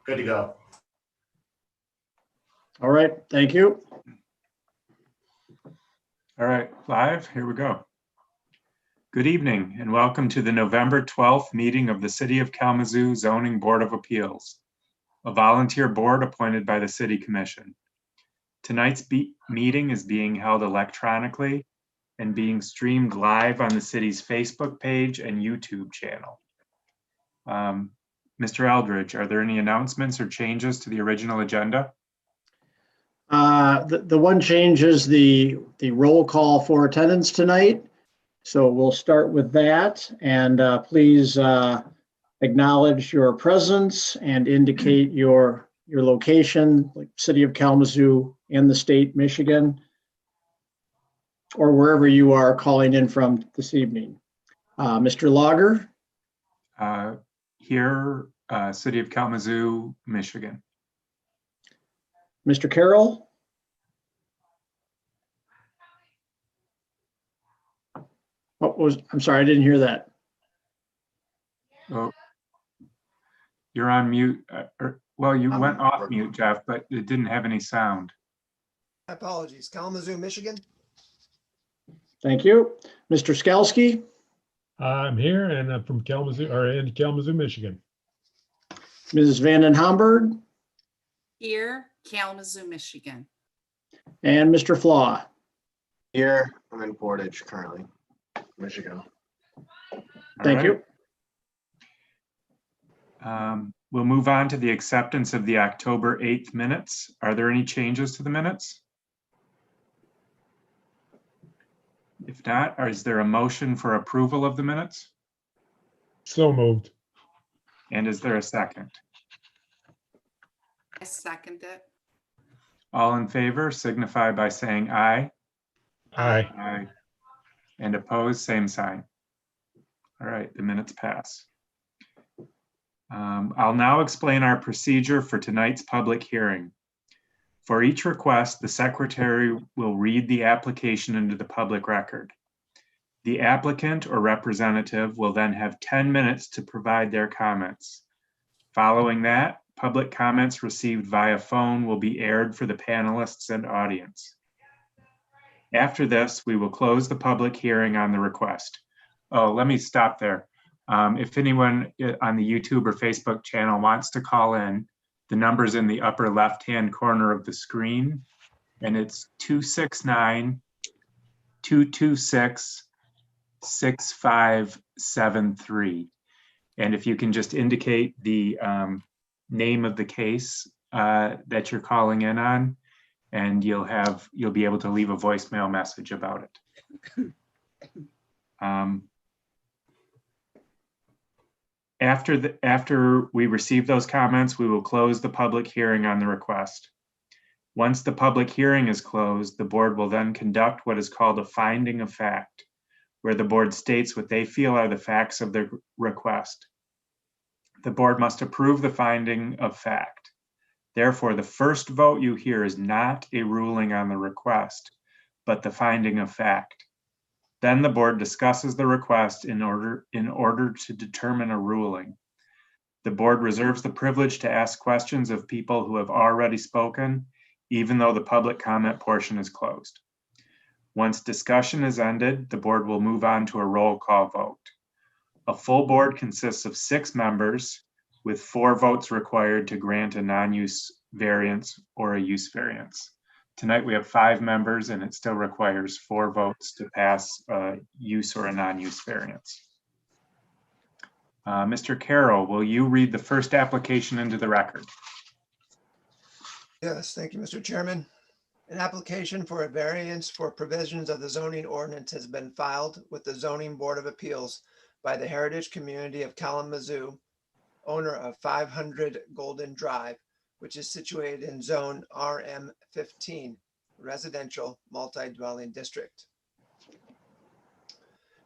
Good to go. All right, thank you. All right, live, here we go. Good evening and welcome to the November 12th meeting of the City of Kalamazoo Zoning Board of Appeals, a volunteer board appointed by the City Commission. Tonight's meeting is being held electronically and being streamed live on the city's Facebook page and YouTube channel. Mr. Eldridge, are there any announcements or changes to the original agenda? The one change is the roll call for attendance tonight. So we'll start with that, and please acknowledge your presence and indicate your location, like City of Kalamazoo and the state, Michigan, or wherever you are calling in from this evening. Mr. Lager? Here, City of Kalamazoo, Michigan. Mr. Carroll? I'm sorry, I didn't hear that. Oh, you're on mute. Well, you went off mute, Jeff, but it didn't have any sound. My apologies. Kalamazoo, Michigan. Thank you. Mr. Skalsky? I'm here and I'm from Kalamazoo, or in Kalamazoo, Michigan. Mrs. Vanden Hamburg? Here, Kalamazoo, Michigan. And Mr. Flaw? Here, I'm in Portage currently, Michigan. Thank you. We'll move on to the acceptance of the October 8th minutes. Are there any changes to the minutes? If not, is there a motion for approval of the minutes? So moved. And is there a second? I second it. All in favor signify by saying aye. Aye. Aye. And opposed, same sign. All right, the minutes pass. I'll now explain our procedure for tonight's public hearing. For each request, the secretary will read the application into the public record. The applicant or representative will then have 10 minutes to provide their comments. Following that, public comments received via phone will be aired for the panelists and audience. After this, we will close the public hearing on the request. Oh, let me stop there. If anyone on the YouTube or Facebook channel wants to call in, the number's in the upper left-hand corner of the screen, and it's 269-226-6573. And if you can just indicate the name of the case that you're calling in on, and you'll be able to leave a voicemail message about it. After we receive those comments, we will close the public hearing on the request. Once the public hearing is closed, the board will then conduct what is called a finding of fact, where the board states what they feel are the facts of the request. The board must approve the finding of fact. Therefore, the first vote you hear is not a ruling on the request, but the finding of fact. Then the board discusses the request in order to determine a ruling. The board reserves the privilege to ask questions of people who have already spoken, even though the public comment portion is closed. Once discussion is ended, the board will move on to a roll call vote. A full board consists of 6 members, with 4 votes required to grant a non-use variance or a use variance. Tonight we have 5 members and it still requires 4 votes to pass a use or a non-use variance. Mr. Carroll, will you read the first application into the record? Yes, thank you, Mr. Chairman. An application for a variance for provisions of the zoning ordinance has been filed with the Zoning Board of Appeals by the Heritage Community of Kalamazoo, owner of 500 Golden Drive, which is situated in zone RM15, residential multi-dwelling district.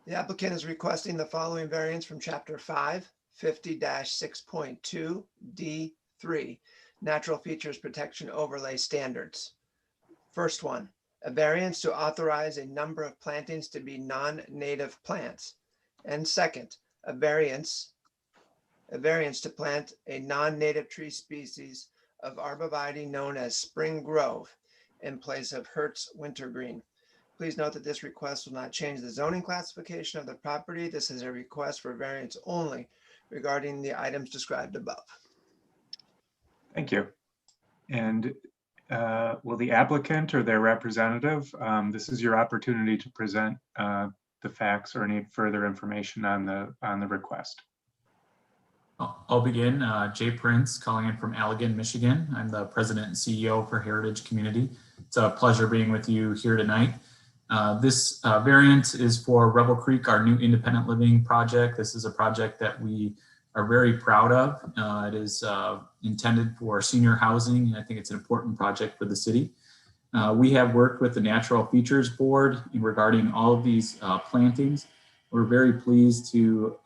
The applicant is requesting the following variance from Chapter 5, 50-6.2 D3, Natural Features Protection Overlay Standards. First one, a variance to authorize a number of plantings to be non-native plants. And second, a variance a variance to plant a non-native tree species of arborvitae known as Spring Grove in place of Hertz Wintergreen. Please note that this request will not change the zoning classification of the property. This is a request for variance only regarding the items described above. Thank you. And will the applicant or their representative, this is your opportunity to present the facts or any further information on the request. I'll begin. Jay Prince, calling in from Allegan, Michigan. I'm the president and CEO for Heritage Community. It's a pleasure being with you here tonight. This variant is for Rebel Creek, our new independent living project. This is a project that we are very proud of. It is intended for senior housing, and I think it's an important project for the city. We have worked with the Natural Features Board regarding all of these plantings. We're very pleased to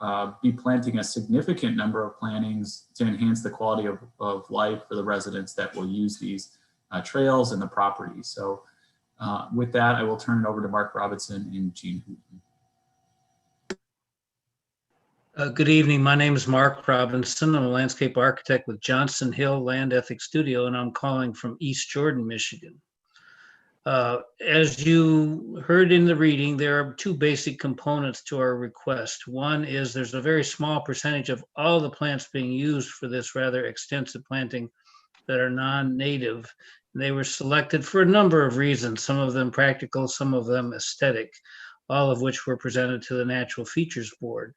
be planting a significant number of plantings to enhance the quality of life for the residents that will use these trails and the property. So with that, I will turn it over to Mark Robinson and Gene Hooten. Good evening. My name is Mark Robinson. I'm a landscape architect with Johnson Hill Land Ethics Studio, and I'm calling from East Jordan, Michigan. As you heard in the reading, there are two basic components to our request. One is there's a very small percentage of all the plants being used for this rather extensive planting that are non-native. They were selected for a number of reasons, some of them practical, some of them aesthetic, all of which were presented to the Natural Features Board.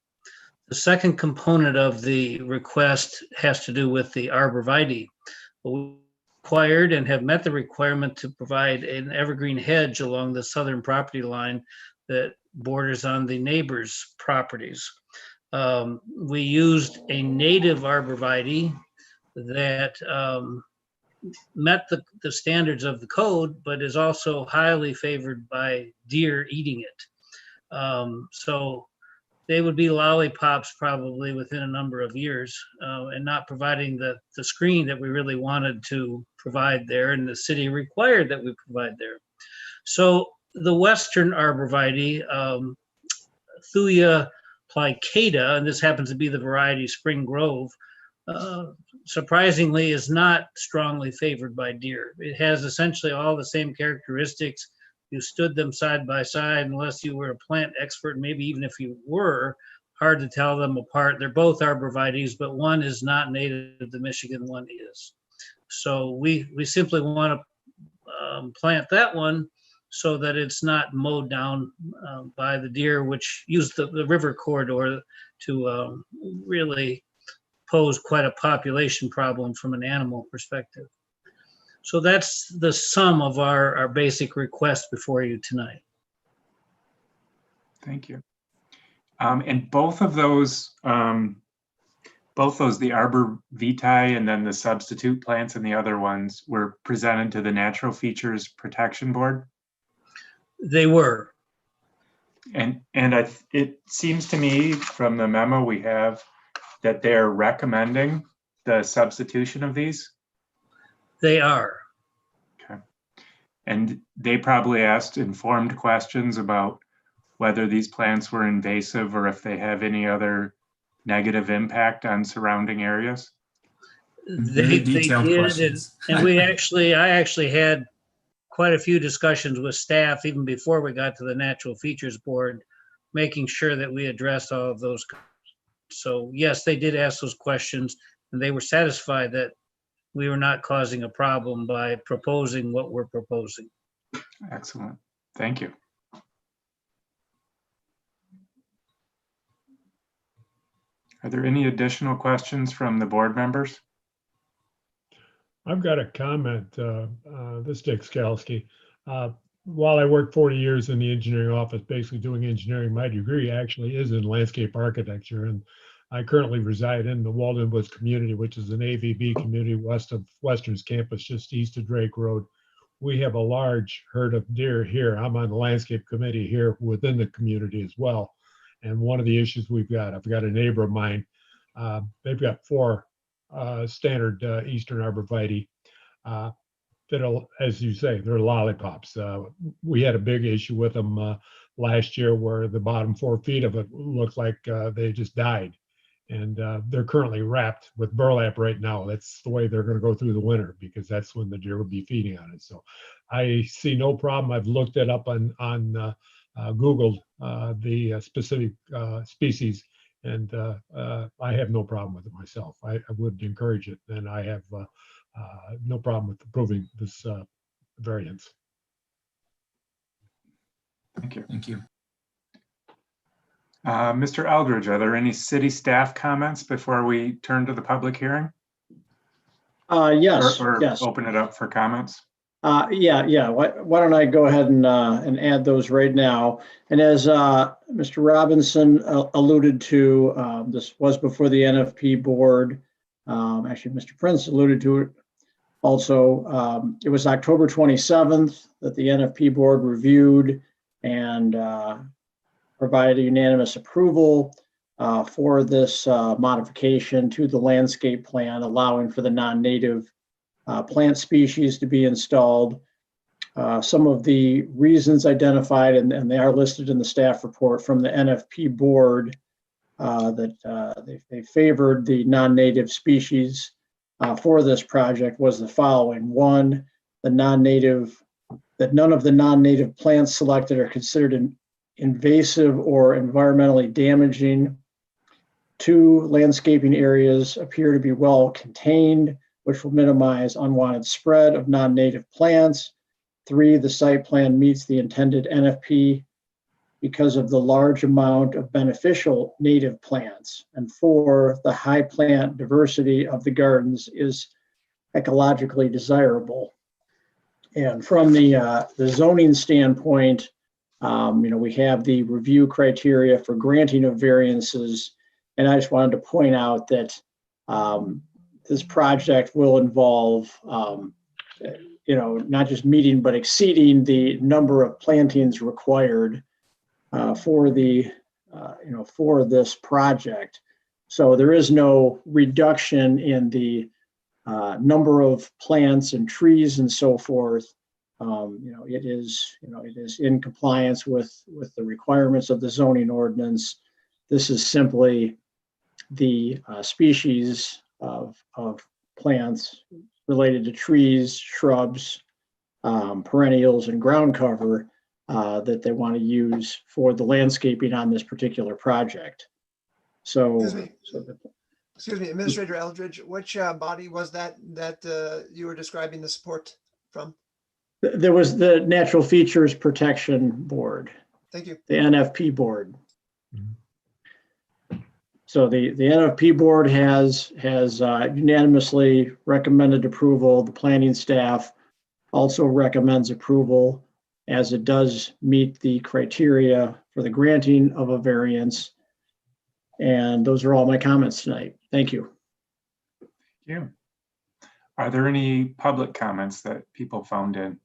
The second component of the request has to do with the arborvitae. We required and have met the requirement to provide an evergreen hedge along the southern property line that borders on the neighbors' properties. We used a native arborvitae that met the standards of the code, but is also highly favored by deer eating it. So they would be lollipops probably within a number of years and not providing the screen that we really wanted to provide there, and the city required that we provide there. So the western arborvitae, Thuya plicata, and this happens to be the variety Spring Grove, surprisingly is not strongly favored by deer. It has essentially all the same characteristics. You stood them side by side, unless you were a plant expert, maybe even if you were, hard to tell them apart. They're both arborvitaes, but one is not native to Michigan, one is. So we simply want to plant that one so that it's not mowed down by the deer, which use the river corridor to really pose quite a population problem from an animal perspective. So that's the sum of our basic request before you tonight. Thank you. And both those, the arbor vitae and then the substitute plants and the other ones were presented to the Natural Features Protection Board? They were. And it seems to me from the memo we have that they're recommending the substitution of these? They are. Okay. And they probably asked informed questions about whether these plants were invasive or if they have any other negative impact on surrounding areas? They did, and I actually had quite a few discussions with staff even before we got to the Natural Features Board, making sure that we addressed all of those. So yes, they did ask those questions, and they were satisfied that we were not causing a problem by proposing what we're proposing. Excellent. Thank you. Are there any additional questions from the board members? I've got a comment. This is Dick Skalski. While I worked 40 years in the engineering office, basically doing engineering, my degree actually is in landscape architecture. And I currently reside in the Walden Woods community, which is an AVB community west of Western's campus, just east of Drake Road. We have a large herd of deer here. I'm on the landscape committee here within the community as well. And one of the issues I've got a neighbor of mine, they've got 4 standard Eastern arborvitae that, as you say, they're lollipops. We had a big issue with them last year where the bottom 4 feet of it looked like they just died. And they're currently wrapped with burlap right now. That's the way they're going to go through the winter because that's when the deer will be feeding on it. So I see no problem. I've looked it up on Googled the specific species, and I have no problem with it myself. I would encourage it, and I have no problem with approving this variance. Thank you. Thank you. Mr. Eldridge, are there any city staff comments before we turn to the public hearing? Yes, Or yes. open it up for comments? Yeah. Why don't I go ahead and add those right now? And as Mr. Robinson alluded to, this was before the NFP board. Actually, Mr. Prince alluded to it also. It was October 27th that the NFP board reviewed and provided unanimous approval for this modification to the landscape plan, allowing for the non-native plant species to be installed. Some of the reasons identified, and they are listed in the staff report from the NFP board, that they favored the non-native species for this project was the following. One, that none of the non-native plants selected are considered invasive or environmentally damaging. Two, landscaping areas appear to be well contained, which will minimize unwanted spread of non-native plants. Three, the site plan meets the intended NFP because of the large amount of beneficial native plants. And four, the high plant diversity of the gardens is ecologically desirable. And from the zoning standpoint, we have the review criteria for granting of variances. And I just wanted to point out that this project will involve, not just meeting, but exceeding the number of plantings required for this project. So there is no reduction in the number of plants and trees and so forth. It is in compliance with the requirements of the zoning ordinance. This is simply the species of plants related to trees, shrubs, perennials, and ground cover that they want to use for the landscaping on this particular project. So, Excuse me, Administrator Eldridge, which body was that you were describing the support from? there was the Natural Features Protection Board, Thank you. the NFP board. So the NFP board has unanimously recommended approval. The planning staff also recommends approval, as it does meet the criteria for the granting of a variance. And those are all my comments tonight. Thank you. Thank you. Are there any public comments that people phoned in?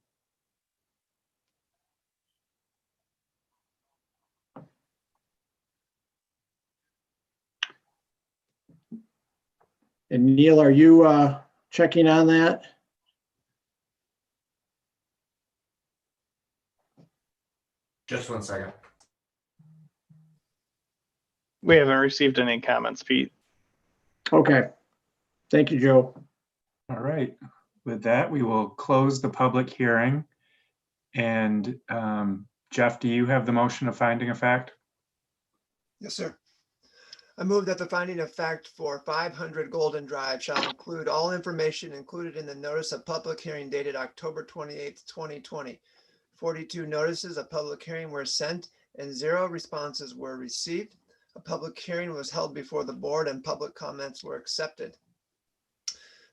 And Neil, are you checking on that? Just 1 second. We haven't received any comments, Pete. Okay. Thank you, Joe. All right. With that, we will close the public hearing. And Jeff, do you have the motion of finding of fact? Yes, sir. I move that the finding of fact for 500 Golden Drive shall include all information included in the notice of public hearing dated October 28th, 2020. 42 notices of public hearing were sent and 0 responses were received. A public hearing was held before the board and public comments were accepted.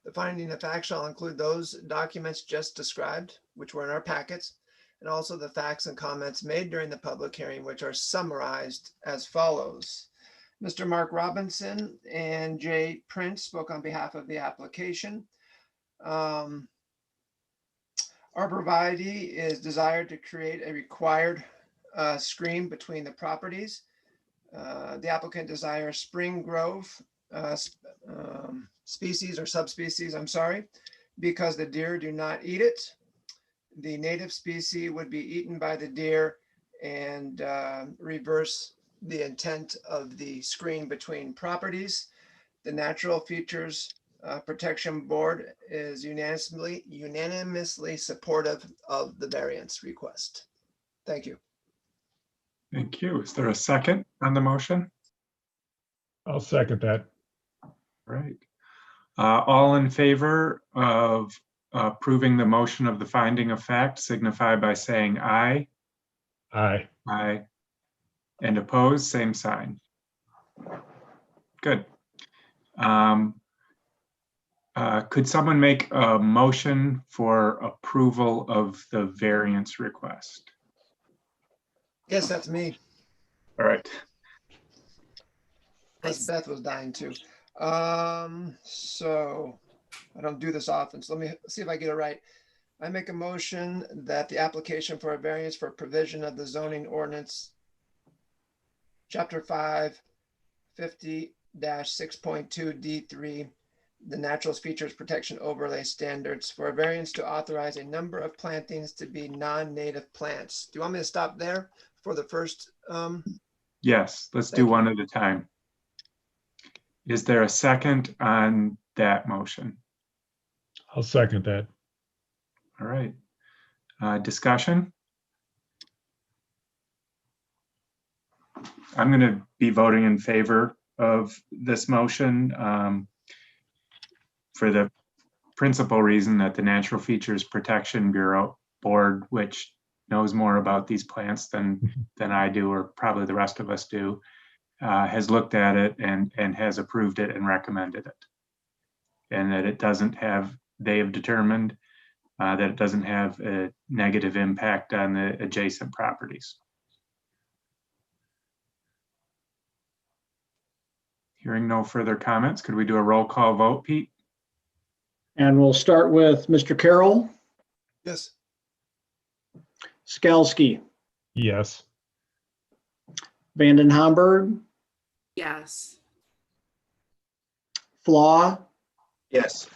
The finding of fact shall include those documents just described, which were in our packets, and also the facts and comments made during the public hearing, which are summarized as follows. Mr. Mark Robinson and Jay Prince spoke on behalf of the application. Arborvitae is desired to create a required screen between the properties. The applicant desires spring grove species or subspecies, because the deer do not eat it. The native species would be eaten by the deer and reverse the intent of the screen between properties. The Natural Features Protection Board is unanimously supportive of the variance request. Thank you. Thank you. Is there a second on the motion? I'll second that. Right. All in favor of approving the motion of the finding of fact signify by saying aye. Aye. Aye. And opposed, same sign. Good. Could someone make a motion for approval of the variance request? Yes, that's me. All right. Plus Beth was dying too. So I don't do this often, so let me see if I get it right. I make a motion that the application for a variance for provision of the zoning ordinance, Chapter 5, 50-6.2 D3, the Natural Features Protection Overlay Standards, for a variance to authorize a number of plantings to be non-native plants. Do you want me to stop there for the first? Yes, let's Thank do you. one at a time. Is there a second on that motion? I'll second that. All right. Discussion? I'm going to be voting in favor of this motion for the principal reason that the Natural Features Protection Bureau Board, which knows more about these plants than I do, or probably the rest of us do, has looked at it and has approved it and recommended it. And that it doesn't have, they have determined that it doesn't have a negative impact on the adjacent properties. Hearing no further comments, could we do a roll call vote, Pete? And we'll start with Mr. Carroll, Yes. Skalsky, Yes. Vanden Hamburg, Yes. Flaw, Yes.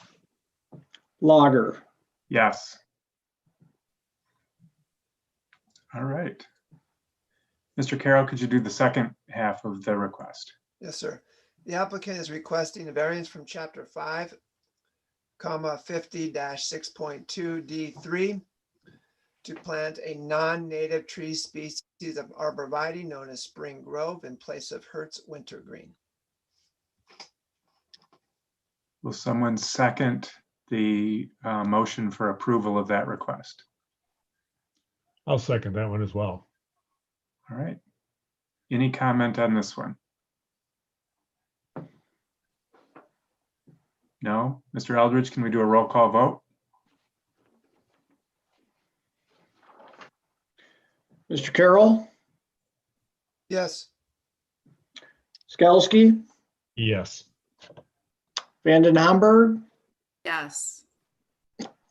Lager. Yes. All right. Mr. Carroll, could you do the second half of the request? Yes, sir. The applicant is requesting a variance from Chapter 5, 50-6.2 D3 to plant a non-native tree species of arborvitae known as Spring Grove in place of Hertz Wintergreen. Will someone second the motion for approval of that request? I'll second that one as well. All right. Any comment on this one? No? Mr. Eldridge, can we do a roll call vote? Mr. Carroll, Yes. Skalsky, Yes. Vanden Hamburg, Yes.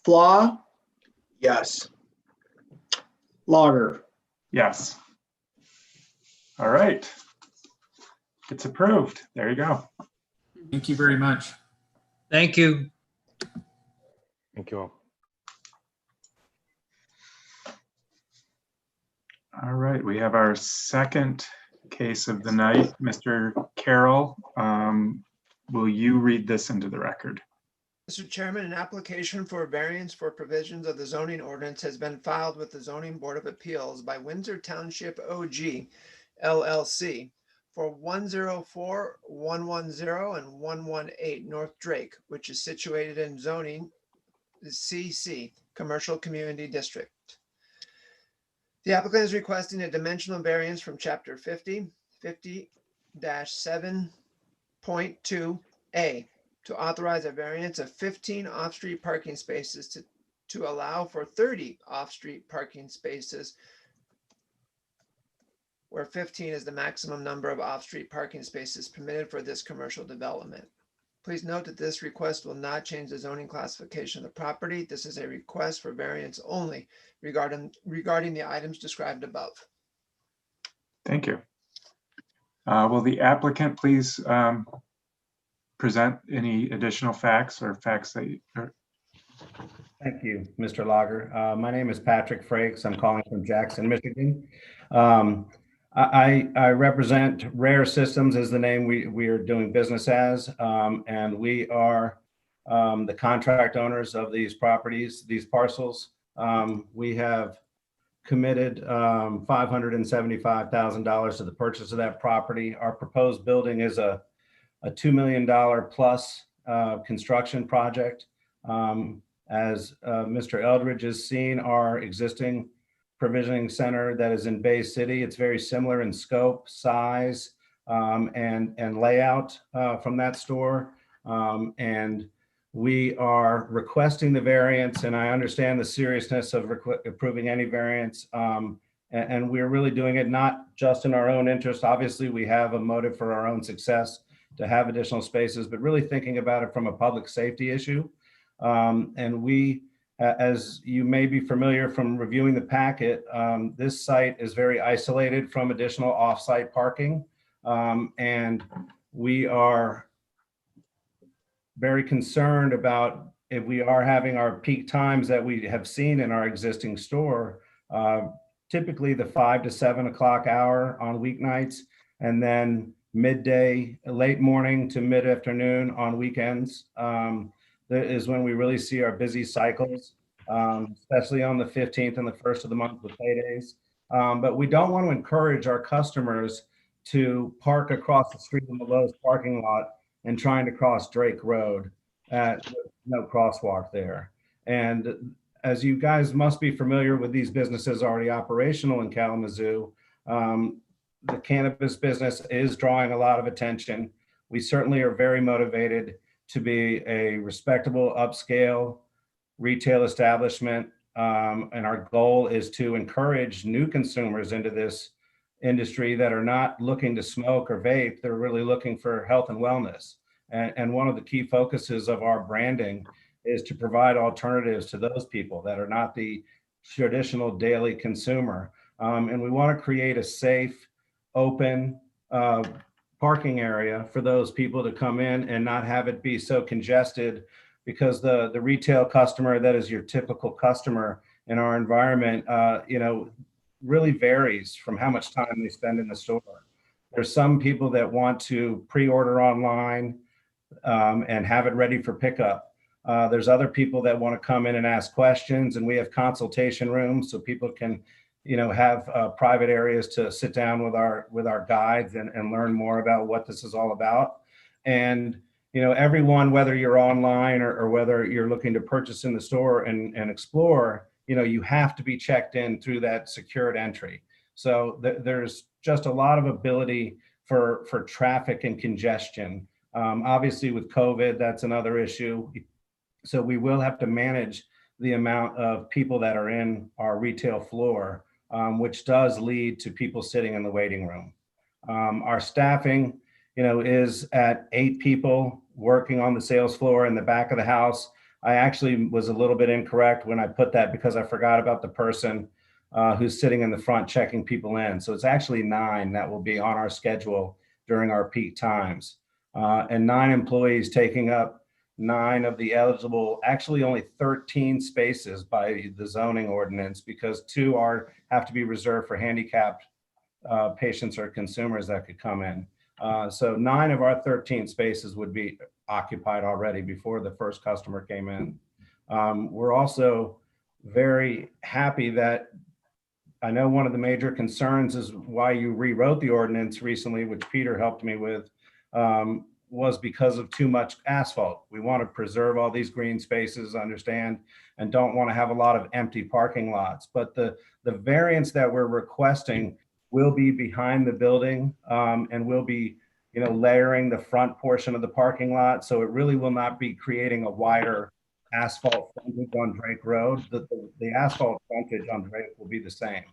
Flaw, Yes. Lager. Yes. All right. It's approved. There you go. Thank you very much. Thank you. Thank you all. All right, we have our second case of the night. Mr. Carroll, will you read this into the record? Mr. Chairman, an application for a variance for provisions of the zoning ordinance has been filed with the Zoning Board of Appeals by Windsor Township OG LLC for 104, 110, and 118 North Drake, which is situated in zoning CC, Commercial Community District. The applicant is requesting a dimensional variance from Chapter 50, 50-7.2A to authorize a variance of 15 off-street parking spaces to allow for 30 off-street parking spaces, where 15 is the maximum number of off-street parking spaces permitted for this commercial development. Please note that this request will not change the zoning classification of the property. This is a request for variance only regarding the items described above. Thank you. Will the applicant please present any additional facts or facts that you, Thank you, Mr. Lager. My name is Patrick Frakes. I'm calling from Jackson, Michigan. I represent Rare Systems is the name we are doing business as, and we are the contract owners of these properties, these parcels. We have committed $575,000 to the purchase of that property. Our proposed building is a $2 million plus construction project. As Mr. Eldridge has seen, our existing provisioning center that is in Bay City, it's very similar in scope, size, and layout from that store. And we are requesting the variance, and I understand the seriousness of approving any variance. And we're really doing it not just in our own interest. Obviously, we have a motive for our own success to have additional spaces, but really thinking about it from a public safety issue. And we, as you may be familiar from reviewing the packet, this site is very isolated from additional off-site parking. And we are very concerned about if we are having our peak times that we have seen in our existing store, typically the 5 to 7 o'clock hour on weeknights, and then midday, late morning to mid-afternoon on weekends. That is when we really see our busy cycles, especially on the 15th and the 1st of the month with paydays. But we don't want to encourage our customers to park across the street in the Lowe's parking lot and trying to cross Drake Road at no crosswalk there. And as you guys must be familiar with these businesses already operational in Kalamazoo, the cannabis business is drawing a lot of attention. We certainly are very motivated to be a respectable upscale retail establishment. And our goal is to encourage new consumers into this industry that are not looking to smoke or vape. They're really looking for health and wellness. And one of the key focuses of our branding is to provide alternatives to those people that are not the traditional daily consumer. And we want to create a safe, open parking area for those people to come in and not have it be so congested, because the retail customer that is your typical customer in our environment, really varies from how much time they spend in the store. There's some people that want to pre-order online and have it ready for pickup. There's other people that want to come in and ask questions, and we have consultation rooms so people can have private areas to sit down with our guides and learn more about what this is all about. And everyone, whether you're online or whether you're looking to purchase in the store and explore, you have to be checked in through that secured entry. So there's just a lot of ability for traffic and congestion. Obviously with COVID, that's another issue. So we will have to manage the amount of people that are in our retail floor, which does lead to people sitting in the waiting room. Our staffing, is at 8 people working on the sales floor in the back of the house. I actually was a little bit incorrect when I put that because I forgot about the person who's sitting in the front checking people in. So it's actually 9 that will be on our schedule during our peak times. And 9 employees taking up 9 of the eligible, actually only 13 spaces by the zoning ordinance, because 2 have to be reserved for handicapped patients or consumers that could come in. So 9 of our 13 spaces would be occupied already before the first customer came in. We're also very happy that I know one of the major concerns is why you rewrote the ordinance recently, which Peter helped me with, was because of too much asphalt. We want to preserve all these green spaces, understand, and don't want to have a lot of empty parking lots. But the variance that we're requesting will be behind the building, and will be, layering the front portion of the parking lot. So it really will not be creating a wider asphalt frontage on Drake Road. The asphalt frontage on Drake will be the same.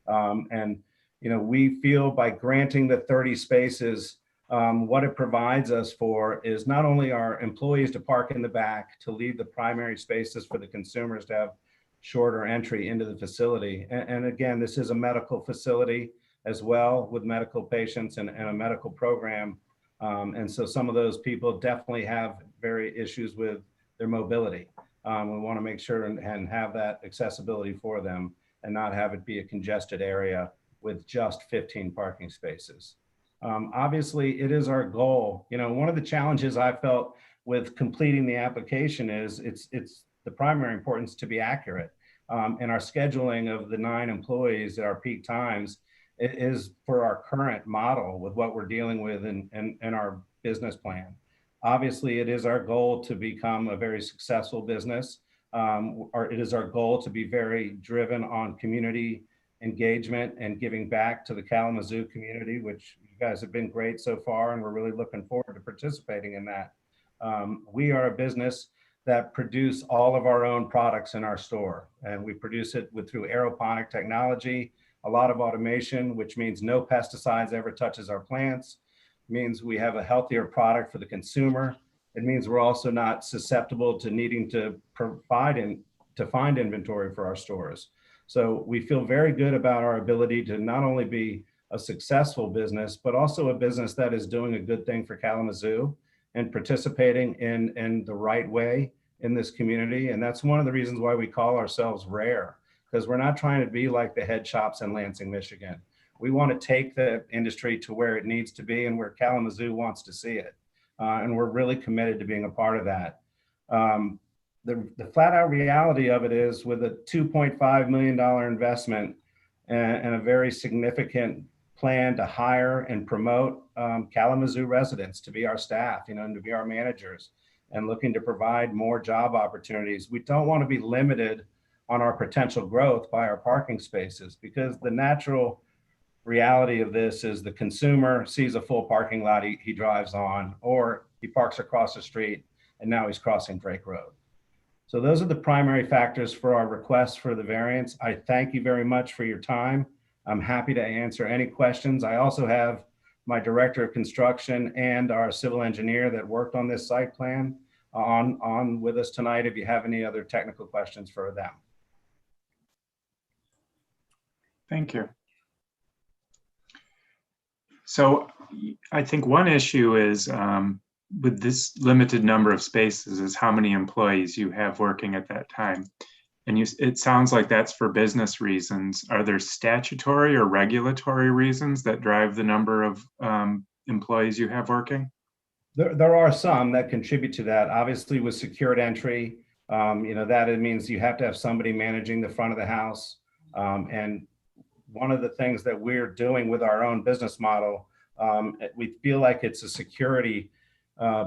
And, we feel by granting the 30 spaces, what it provides us for is not only our employees to park in the back, to leave the primary spaces for the consumers to have shorter entry into the facility. And again, this is a medical facility as well, with medical patients and a medical program. And so some of those people definitely have very issues with their mobility. We want to make sure and have that accessibility for them and not have it be a congested area with just 15 parking spaces. Obviously, it is our goal. You know, one of the challenges I felt with completing the application is it's the primary importance to be accurate. And our scheduling of the 9 employees at our peak times is for our current model with what we're dealing with in our business plan. Obviously, it is our goal to become a very successful business. Or it is our goal to be very driven on community engagement and giving back to the Kalamazoo community, which you guys have been great so far, and we're really looking forward to participating in that. We are a business that produce all of our own products in our store, and we produce it through aeroponic technology, a lot of automation, which means no pesticides ever touches our plants. It means we have a healthier product for the consumer. It means we're also not susceptible to needing to find inventory for our stores. So we feel very good about our ability to not only be a successful business, but also a business that is doing a good thing for Kalamazoo and participating in the right way in this community. And that's one of the reasons why we call ourselves rare, because we're not trying to be like the head shops in Lansing, Michigan. We want to take the industry to where it needs to be and where Kalamazoo wants to see it. And we're really committed to being a part of that. The flat out reality of it is, with a $2.5 million investment and a very significant plan to hire and promote Kalamazoo residents to be our staff, you know, and to be our managers, and looking to provide more job opportunities. We don't want to be limited on our potential growth by our parking spaces, because the natural reality of this is the consumer sees a full parking lot he drives on, or he parks across the street and now he's crossing Drake Road. So those are the primary factors for our request for the variance. I thank you very much for your time. I'm happy to answer any questions. I also have my director of construction and our civil engineer that worked on this site plan on with us tonight if you have any other technical questions for them. Thank you. So I think one issue is with this limited number of spaces is how many employees you have working at that time. And it sounds like that's for business reasons. Are there statutory or regulatory reasons that drive the number of employees you have working? There are some that contribute to that. Obviously, with secured entry, you know, that it means you have to have somebody managing the front of the house. And one of the things that we're doing with our own business model, we feel like it's a security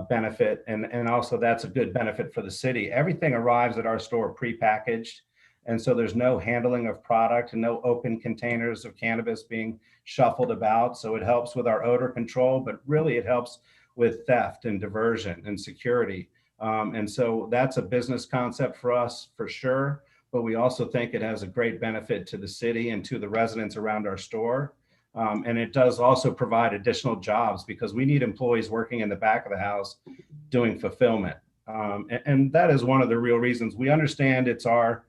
benefit, and also that's a good benefit for the city. Everything arrives at our store prepackaged, and so there's no handling of product and no open containers of cannabis being shuffled about. So it helps with our odor control, but really it helps with theft and diversion and security. And so that's a business concept for us for sure, but we also think it has a great benefit to the city and to the residents around our store. And it does also provide additional jobs, because we need employees working in the back of the house doing fulfillment. And that is one of the real reasons. We understand it's our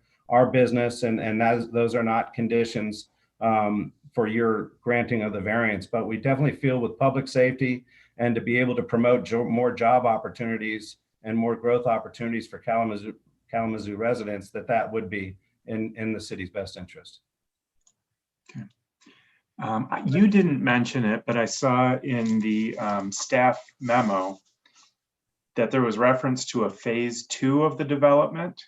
business, and those are not conditions for your granting of the variance, but we definitely feel with public safety and to be able to promote more job opportunities and more growth opportunities for Kalamazoo residents, that would be in the city's best interest. Okay. You didn't mention it, but I saw in the staff memo that there was reference to a phase 2 of the development.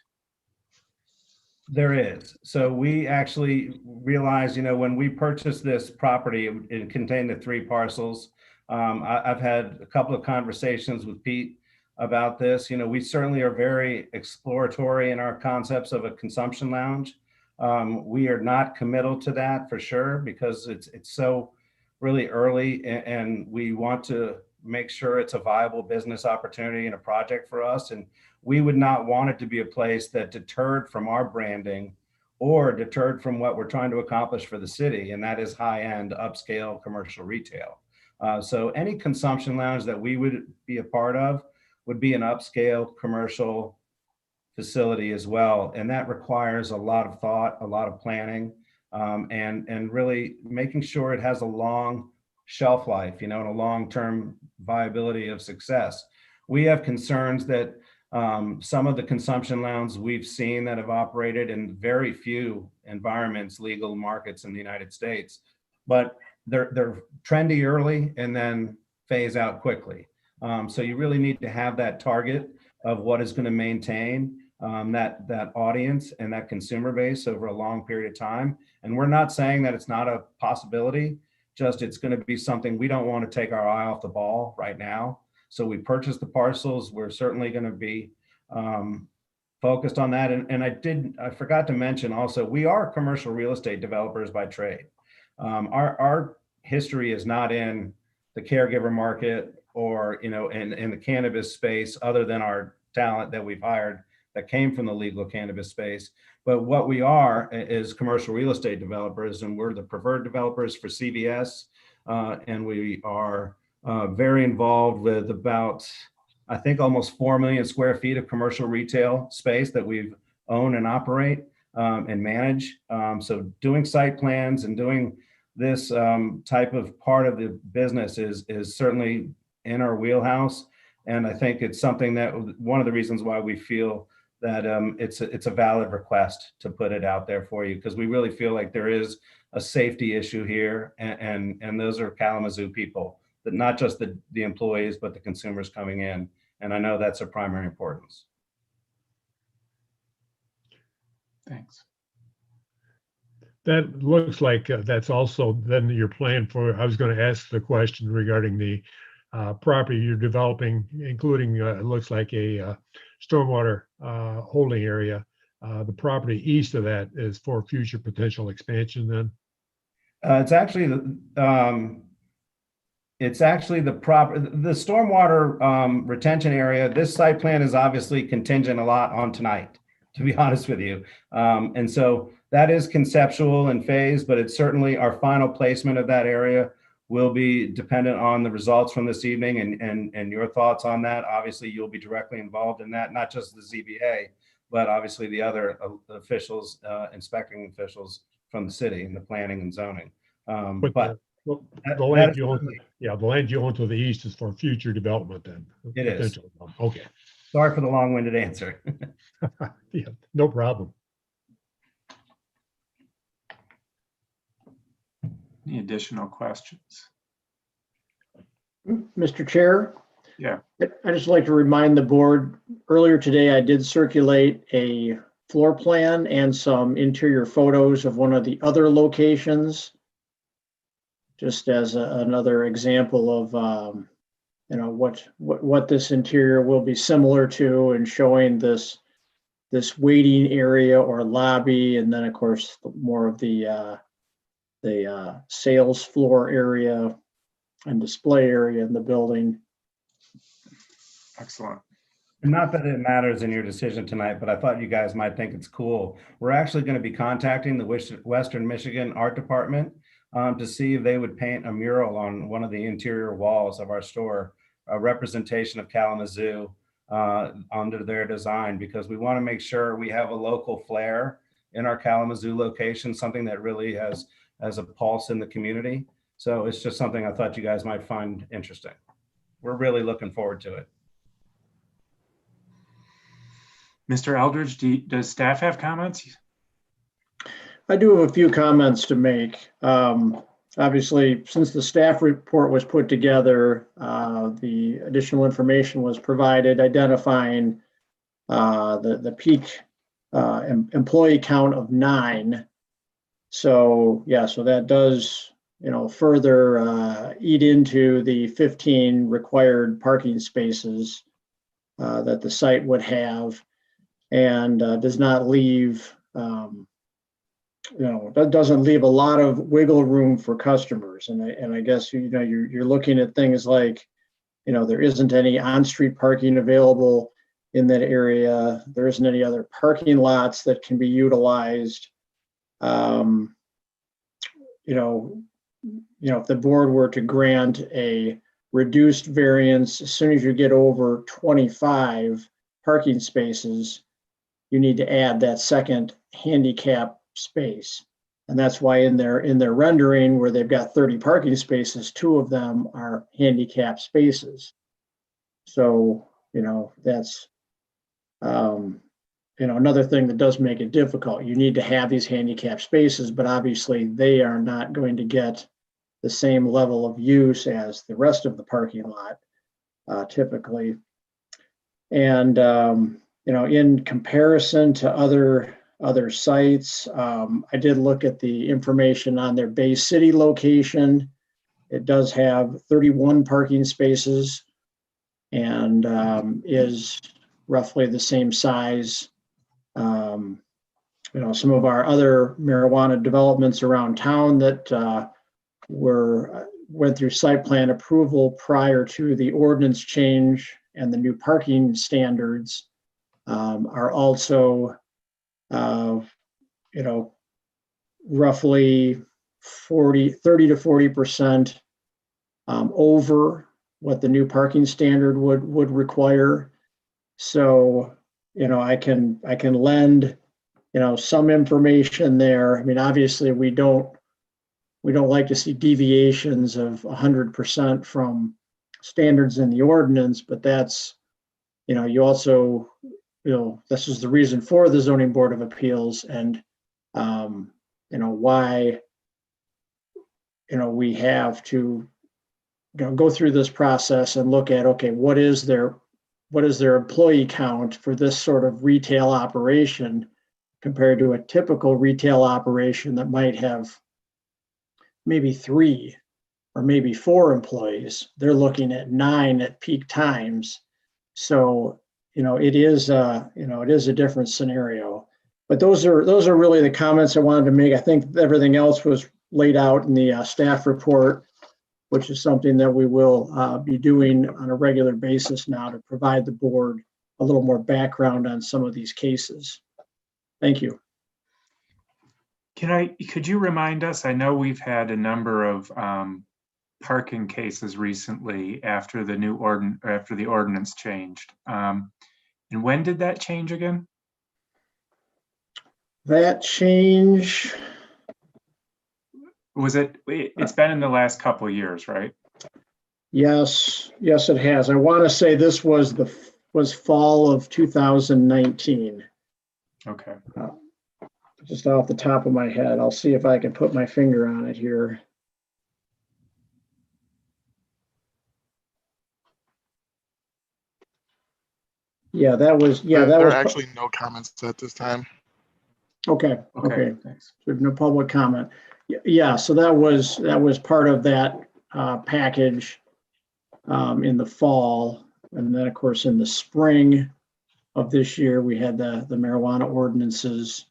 There is. So we actually realized, you know, when we purchased this property, it contained the 3 parcels. I've had a couple of conversations with Pete about this. You know, we certainly are very exploratory in our concepts of a consumption lounge. We are not committal to that for sure, because it's so really early, and we want to make sure it's a viable business opportunity and a project for us. And we would not want it to be a place that deterred from our branding or deterred from what we're trying to accomplish for the city, and that is high-end upscale commercial retail. So any consumption lounge that we would be a part of would be an upscale commercial facility as well. And that requires a lot of thought, a lot of planning, and really making sure it has a long shelf life, you know, and a long-term viability of success. We have concerns that some of the consumption lounges we've seen that have operated in very few environments, legal markets in the United States, but they're trendy early and then phase out quickly. So you really need to have that target of what is going to maintain that audience and that consumer base over a long period of time. And we're not saying that it's not a possibility, just it's going to be something we don't want to take our eye off the ball right now. So we purchased the parcels. We're certainly going to be focused on that. And I forgot to mention also, we are commercial real estate developers by trade. Our history is not in the caregiver market or, in the cannabis space, other than our talent that we've hired that came from the legal cannabis space. But what we are is commercial real estate developers, and we're the preferred developers for CVS. And we are very involved with about, I think, almost 4 million square feet of commercial retail space that we've own and operate and manage. So doing site plans and doing this type of part of the business is certainly in our wheelhouse. And I think it's something that one of the reasons why we feel that it's a valid request to put it out there for you, because we really feel like there is a safety issue here, and those are Kalamazoo people, that not just the employees, but the consumers coming in. And I know that's of primary importance. Thanks. That looks like that's also then your plan for, I was going to ask the question regarding the property you're developing, including it looks like a stormwater holding area. The property east of that is for future potential expansion then? It's actually the stormwater retention area. This site plan is obviously contingent a lot on tonight, to be honest with you. And so that is conceptual and phased, but it's certainly our final placement of that area will be dependent on the results from this evening and your thoughts on that. Obviously, you'll be directly involved in that, not just the ZBA, but obviously the other officials, inspecting officials from the city and the planning and zoning. The land you own, the land you own to the east is for future development then? It is. Okay. Sorry for the long-winded answer. Yeah, no problem. Any additional questions? Mr. Chair? Yeah. I'd just like to remind the board, earlier today, I did circulate a floor plan and some interior photos of one of the other locations, just as another example of, what this interior will be similar to, and showing this waiting area or lobby, and then of course more of the sales floor area and display area in the building. Excellent. Not that it matters in your decision tonight, but I thought you guys might think it's cool. We're actually going to be contacting the Western Michigan Art Department to see if they would paint a mural on one of the interior walls of our store, a representation of Kalamazoo under their design, because we want to make sure we have a local flair in our Kalamazoo location, something that really has a pulse in the community. So it's just something I thought you guys might find interesting. We're really looking forward to it. Mr. Eldridge, does staff have comments? I do have a few comments to make. Obviously, since the staff report was put together, the additional information was provided identifying the peak employee count of 9. So yeah, so that does, further eat into the 15 required parking spaces that the site would have, and does not leave, that doesn't leave a lot of wiggle room for customers. And I guess, you're looking at things like, there isn't any on-street parking available in that area. There isn't any other parking lots that can be utilized. If the board were to grant a reduced variance, as soon as you get over 25 parking spaces, you need to add that second handicap space. And that's why in their rendering, where they've got 30 parking spaces, 2 of them are handicap spaces. So, that's, another thing that does make it difficult. You need to have these handicap spaces, but obviously they are not going to get the same level of use as the rest of the parking lot typically. And, in comparison to other sites, I did look at the information on their Bay City location. It does have 31 parking spaces and is roughly the same size. Some of our other marijuana developments around town that went through site plan approval prior to the ordinance change and the new parking standards are also, roughly 30 to 40% over what the new parking standard would require. So, I can lend, some information there. I mean, obviously we don't like to see deviations of 100% from standards in the ordinance, but that's, you also, this is the reason for the Zoning Board of Appeals and, why, we have to, go through this process and look at, okay, what is their employee count for this sort of retail operation compared to a typical retail operation that might have maybe 3 or maybe 4 employees. They're looking at 9 at peak times. So, it is a different scenario. But those are really the comments I wanted to make. I think everything else was laid out in the staff report, which is something that we will be doing on a regular basis now to provide the board a little more background on some of these cases. Thank you. Could you remind us, I know we've had a number of parking cases recently after the ordinance changed. And when did that change again? That change, it's been in the last couple of years, right? yes, it has. I want to say this was fall of 2019. Okay. Just off the top of my head. I'll see if I can put my finger on it here. Yeah, that was. There are actually no comments at this time. Okay. Thanks. So no public comment. Yeah, so that was part of that package in the fall, and then of course in the spring of this year we had the marijuana ordinances,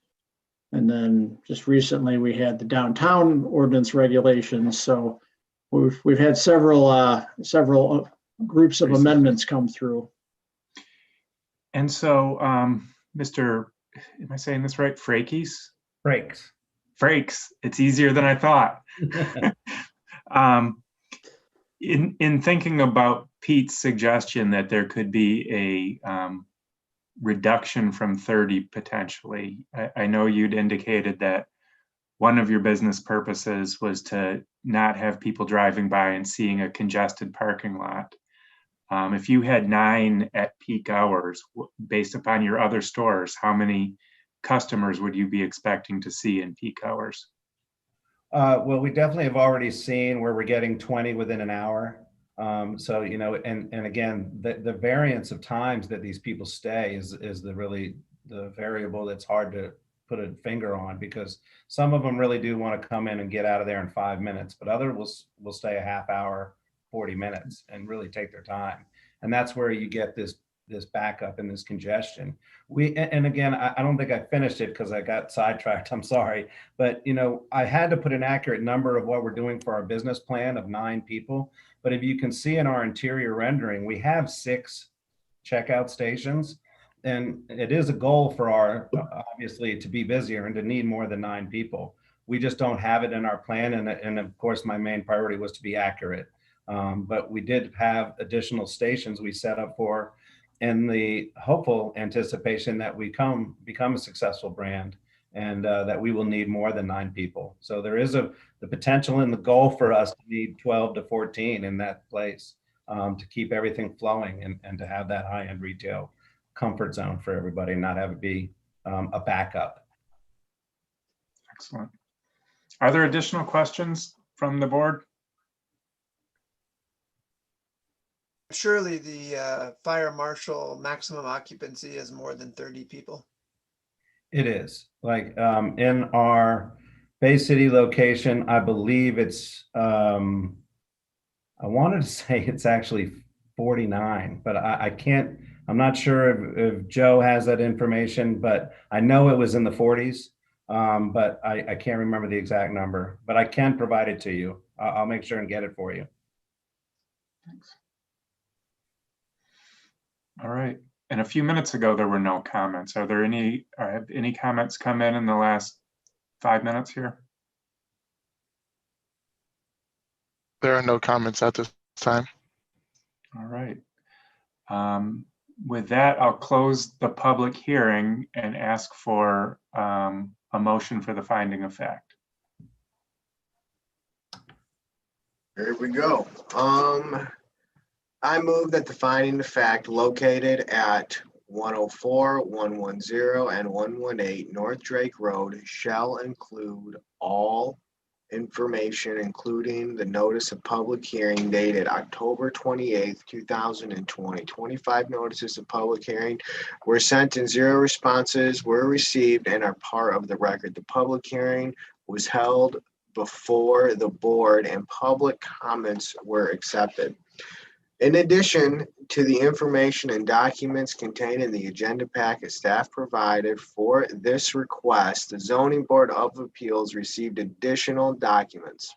and then just recently we had the downtown ordinance regulations. So we've had several groups of amendments come through. And so, Mr. Am I saying this right? Frakes? Frakes. It's easier than I thought. In thinking about Pete's suggestion that there could be a reduction from 30 potentially, I know you'd indicated that one of your business purposes was to not have people driving by and seeing a congested parking lot. If you had 9 at peak hours, based upon your other stores, how many customers would you be expecting to see in peak hours? Well, we definitely have already seen where we're getting 20 within an hour. So, and again, the variance of times that these people stay is the variable that's hard to put a finger on, because some of them really do want to come in and get out of there in 5 minutes, but others will stay a half hour, 40 minutes and really take their time. And that's where you get this backup and this congestion. And again, I don't think I finished it because I got sidetracked, I'm sorry. But I had to put an accurate number of what we're doing for our business plan of 9 people. But if you can see in our interior rendering, we have 6 checkout stations. And it is a goal for obviously to be busier and to need more than 9 people. We just don't have it in our plan. And of course, my main priority was to be accurate. But we did have additional stations we set up for in the hopeful anticipation that we become a successful brand, and that we will need more than 9 people. So there is the potential and the goal for us to need 12 to 14 in that place to keep everything flowing and to have that high-end retail comfort zone for everybody and not have it be a backup. Excellent. Are there additional questions from the board? surely the fire marshal maximum occupancy is more than 30 people. It is like in our Bay City location, I believe it's I wanted to say it's actually 49, but I can't, I'm not sure if Joe has that information, but I know it was in the 40s. But I can't remember the exact number, but I can provide it to you. I'll make sure and get it for you. Thanks. All right. And a few minutes ago, there were no comments. Are there any, or have any comments come in the last 5 minutes here? There are no comments at this time. All right. With that, I'll close the public hearing and ask for a motion for the finding of fact. Here we go. I move that the finding of fact located at 104, 110, and 118 North Drake Road shall include all information, including the notice of public hearing dated October 28th, 2020. 25 notices of public hearing were sent and 0 responses were received and are part of the record. The public hearing was held before the board and public comments were accepted. In addition to the information and documents contained in the agenda packet staff provided for this request, the Zoning Board of Appeals received additional documents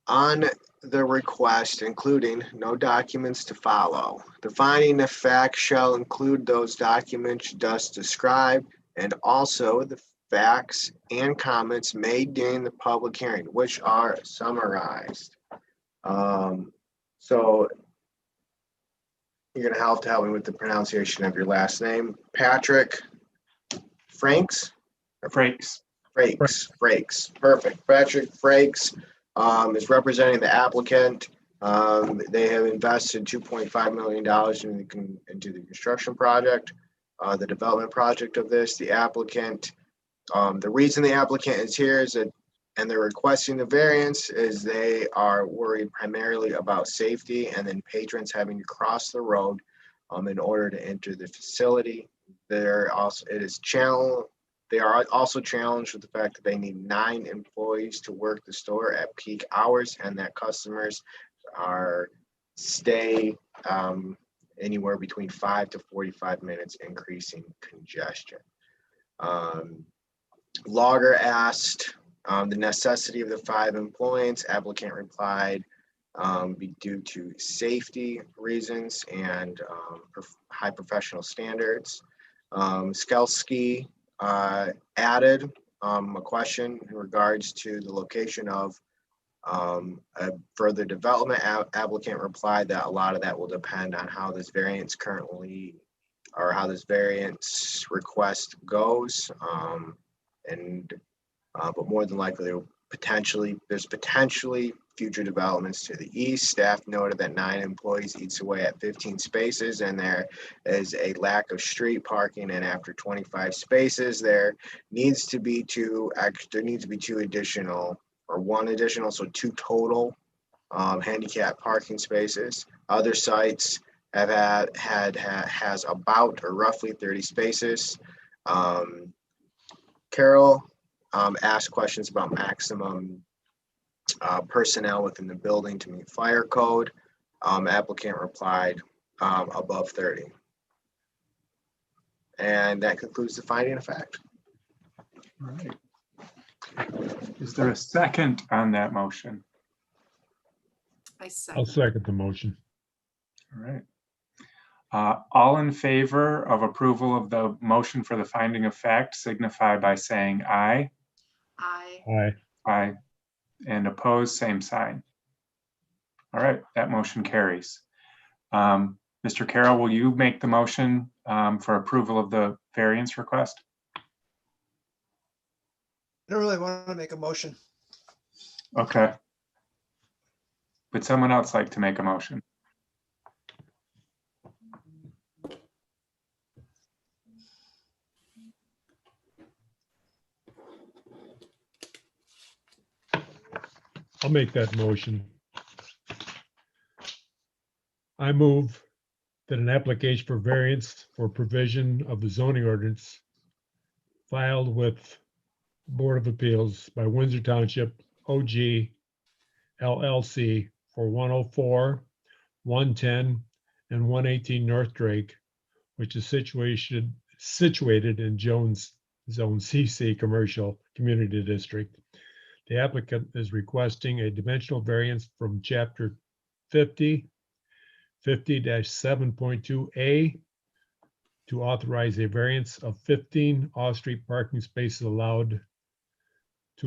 on the request, including no documents to follow. The finding of fact shall include those documents just described and also the facts and comments made during the public hearing, which are summarized. So you're going to have to help me with the pronunciation of your last name. Patrick Franks? Frakes. Frakes. Perfect. Patrick Frakes is representing the applicant. They have invested $2.5 million into the construction project, the development project of this. The applicant, the reason the applicant is here is that and they're requesting the variance is they are worried primarily about safety and then patrons having to cross the road in order to enter the facility. They are also challenged with the fact that they need 9 employees to work the store at peak hours and that customers stay anywhere between 5 to 45 minutes, increasing congestion. Logger asked the necessity of the 5 employees. Applicant replied be due to safety reasons and high professional standards. Skelski added a question in regards to the location of a further development. Applicant replied that a lot of that will depend on how this variance request goes. But more than likely, there's potentially future developments to the east. Staff noted that 9 employees eats away at 15 spaces, and there is a lack of street parking. And after 25 spaces, there needs to be 2 additional, or 1 additional, so 2 total handicap parking spaces. Other sites have has about or roughly 30 spaces. Carol asked questions about maximum personnel within the building to meet fire code. Applicant replied above 30. And that concludes the finding of fact. All right. Is there a second on that motion? I'll second the motion. All right. All in favor of approval of the motion for the finding of fact signify by saying aye. Aye. Aye. Aye. And opposed, same sign. All right, that motion carries. Mr. Carroll, will you make the motion for approval of the variance request? I don't really want to make a motion. Okay. Would someone else like to make a motion? I'll make that motion. I move that an application for variance for provision of the zoning ordinance filed with Board of Appeals by Windsor Township OG LLC for 104, 110, and 118 North Drake, which is situated in Jones Zone CC Commercial Community District. The applicant is requesting a dimensional variance from Chapter 50-7.2A to authorize a variance of 15 off-street parking spaces to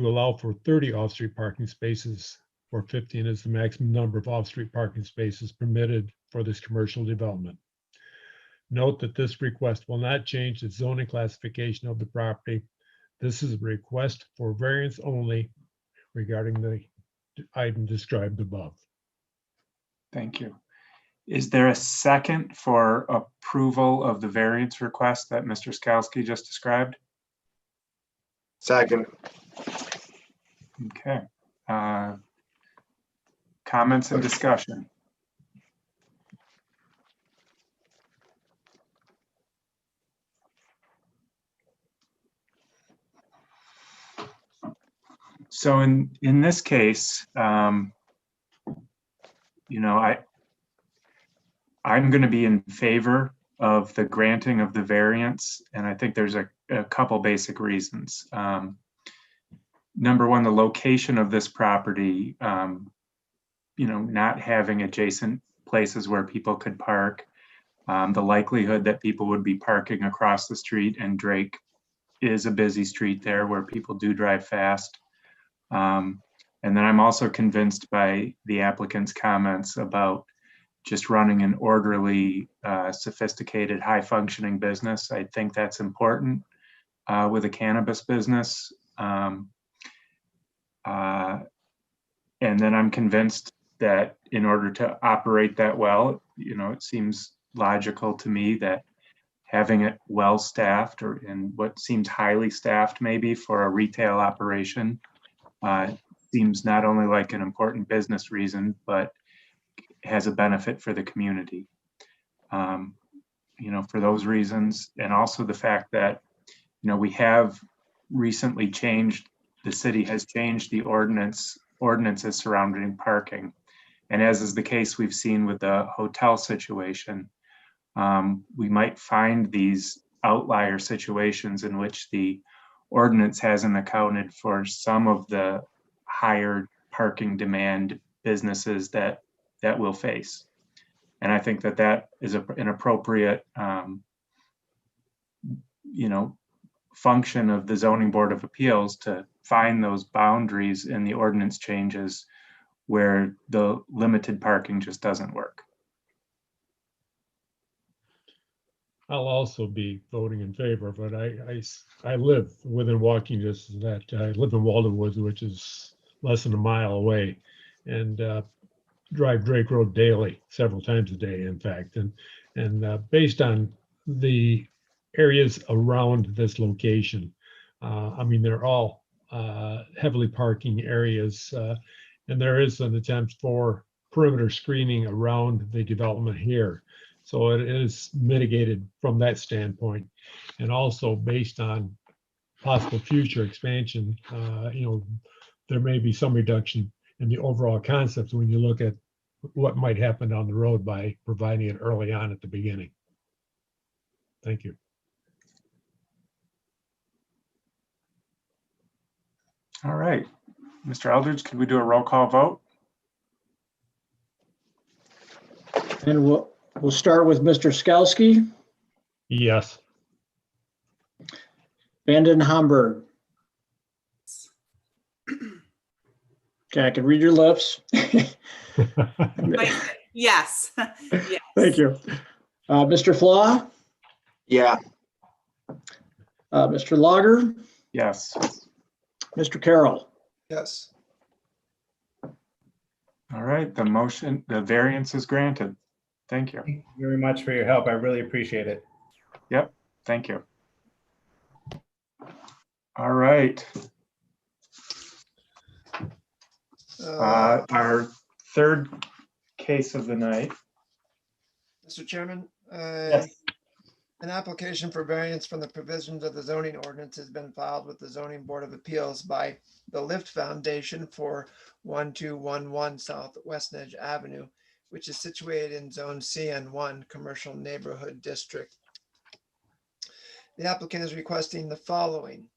allow for 30 off-street parking spaces, where 15 is the maximum number of off-street parking spaces permitted for this commercial development. Note that this request will not change the zoning classification of the property. This is a request for variance only regarding the item described above. Thank you. Is there a second for approval of the variance request that Mr. Skalsky just described? Second. Okay. Comments and discussion? So in this case, I'm going to be in favor of the granting of the variance, and I think there's a couple basic reasons. Number one, the location of this property, not having adjacent places where people could park, the likelihood that people would be parking across the street, and Drake is a busy street there where people do drive fast. And then I'm also convinced by the applicant's comments about just running an orderly, sophisticated, high-functioning business. I think that's important with a cannabis business. And then I'm convinced that in order to operate that well, it seems logical to me that having it well-staffed, or in what seems highly staffed maybe for a retail operation, seems not only like an important business reason, but has a benefit for the community. For those reasons, and also the fact that, we have recently changed, the city has changed the ordinances surrounding parking. And as is the case we've seen with the hotel situation, we might find these outlier situations in which the ordinance hasn't accounted for some of the higher parking demand businesses that we'll face. And I think that is an appropriate, function of the Zoning Board of Appeals to find those boundaries in the ordinance changes where the limited parking just doesn't work. I'll also be voting in favor, but I live within walking distance of that. I live in Walden Woods, which is less than a mile away, and drive Drake Road daily, several times a day, in fact. And based on the areas around this location, they're all heavily parking areas, and there is an attempt for perimeter screening around the development here. So it is mitigated from that standpoint. And also based on possible future expansion, there may be some reduction in the overall concept when you look at what might happen down the road by providing it early on at the beginning. Thank you. All right, Mr. Eldridge, could we do a roll call vote? And we'll start with Mr. Skalsky. Yes. Vanden Hamburg. Okay, I can read your lips. Yes. Yes. Thank you. Mr. Flaw, Yeah. Mr. Lager, Yes. Mr. Carroll. Yes. All right, the variance is granted. Thank you. Thank you very much for your help. I really appreciate it. Yep, thank you. All right. Our third case of the night Mr. Chairman, Yes. an application for variance from the provisions of the zoning ordinance has been filed with the Zoning Board of Appeals by the Lift Foundation for 1211 South West Edge Avenue, which is situated in Zone CN1 Commercial Neighborhood District. The applicant is requesting the following.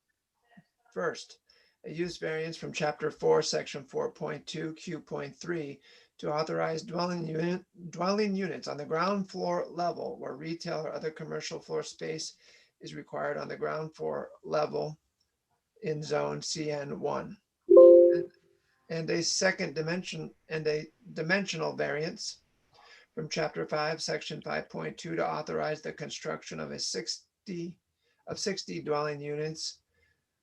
First, a use variance from Chapter 4, Section 4.2, Q.3 to authorize dwelling units on the ground floor level where retail or other commercial floor space is required on the ground floor level in Zone CN1. And a second dimensional variance from Chapter 5, Section 5.2 to authorize the construction of 60 dwelling units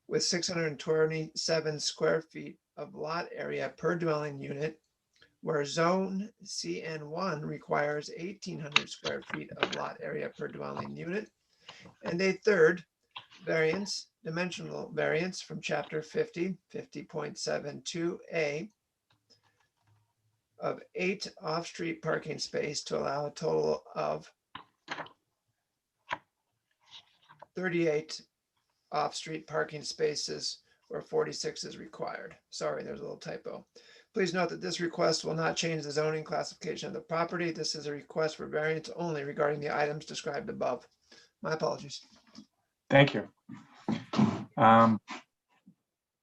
with 627 square feet of lot area per dwelling unit, where Zone CN1 requires 1,800 square feet of lot area per dwelling unit. And a third variance, dimensional variance from Chapter 50, 50.72A of 8 off-street parking space to allow a total of 38 off-street parking spaces where 46 is required. Sorry, there's a little typo. Please note that this request will not change the zoning classification of the property. This is a request for variance only regarding the items described above. My apologies. Thank you.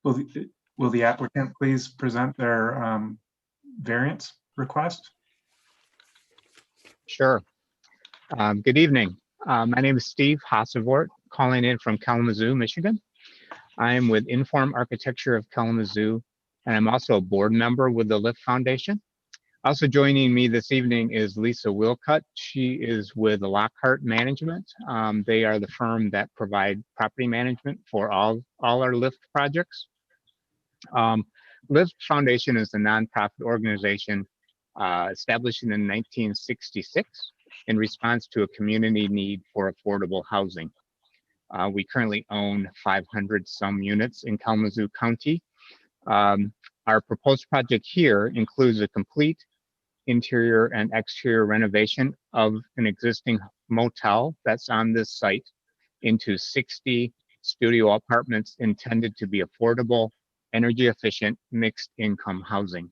Will the applicant please present their variance request? Sure. Good evening. My name is Steve Hassevort, calling in from Kalamazoo, Michigan. I am with Inform Architecture of Kalamazoo, and I'm also a board member with the Lift Foundation. Also joining me this evening is Lisa Wilcutt. She is with Lockhart Management. They are the firm that provide property management for all our Lift projects. Lift Foundation is a nonprofit organization established in 1966 in response to a community need for affordable housing. We currently own 500 some units in Kalamazoo County. Our proposed project here includes a complete interior and exterior renovation of an existing motel that's on this site into 60 studio apartments intended to be affordable, energy efficient, mixed income housing.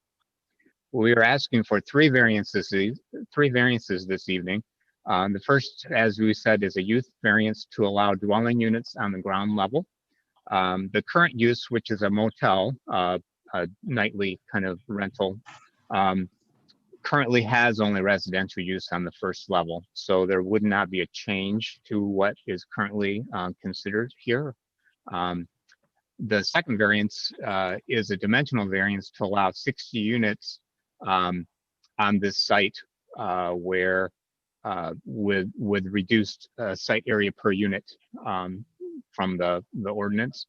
We are asking for three variances this evening. The first, as we said, is a use variance to allow dwelling units on the ground level. The current use, which is a motel, a nightly kind of rental, currently has only residential use on the first level. So there would not be a change to what is currently considered here. The second variance is a dimensional variance to allow 60 units on this site where with reduced site area per unit from the ordinance.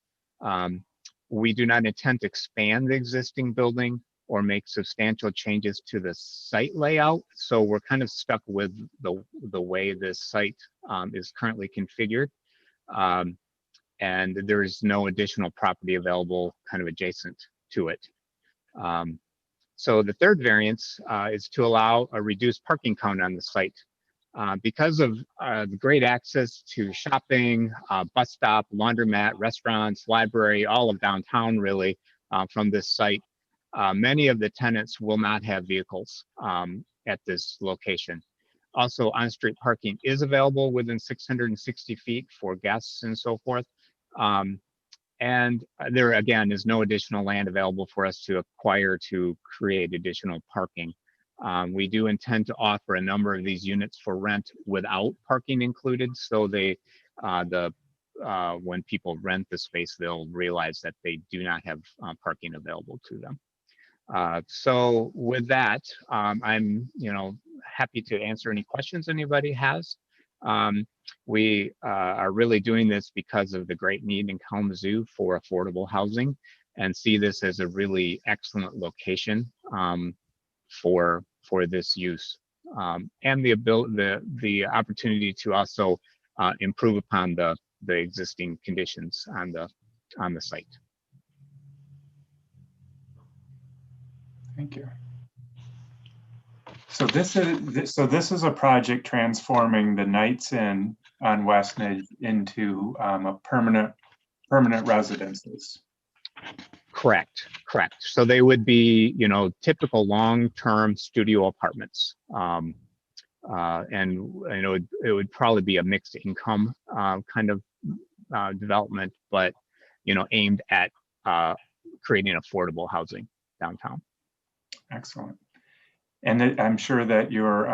We do not intend to expand the existing building or make substantial changes to the site layout. So we're kind of stuck with the way this site is currently configured. And there is no additional property available kind of adjacent to it. So the third variance is to allow a reduced parking count on the site. Because of the great access to shopping, bus stop, laundromat, restaurants, library, all of downtown really from this site, many of the tenants will not have vehicles at this location. Also, on-street parking is available within 660 feet for guests and so forth. And there again is no additional land available for us to acquire to create additional parking. We do intend to offer a number of these units for rent without parking included. So they, when people rent the space, they'll realize that they do not have parking available to them. So with that, I'm happy to answer any questions anybody has. We are really doing this because of the great need in Kalamazoo for affordable housing and see this as a really excellent location for this use and the opportunity to also improve upon the existing conditions on the site. Thank you. So this is a project transforming the Knights Inn on Westnedge into a permanent residences. Correct. So they would be, typical long-term studio apartments. And it would probably be a mixed income kind of development, but aimed at creating affordable housing downtown. Excellent. And I'm sure that you're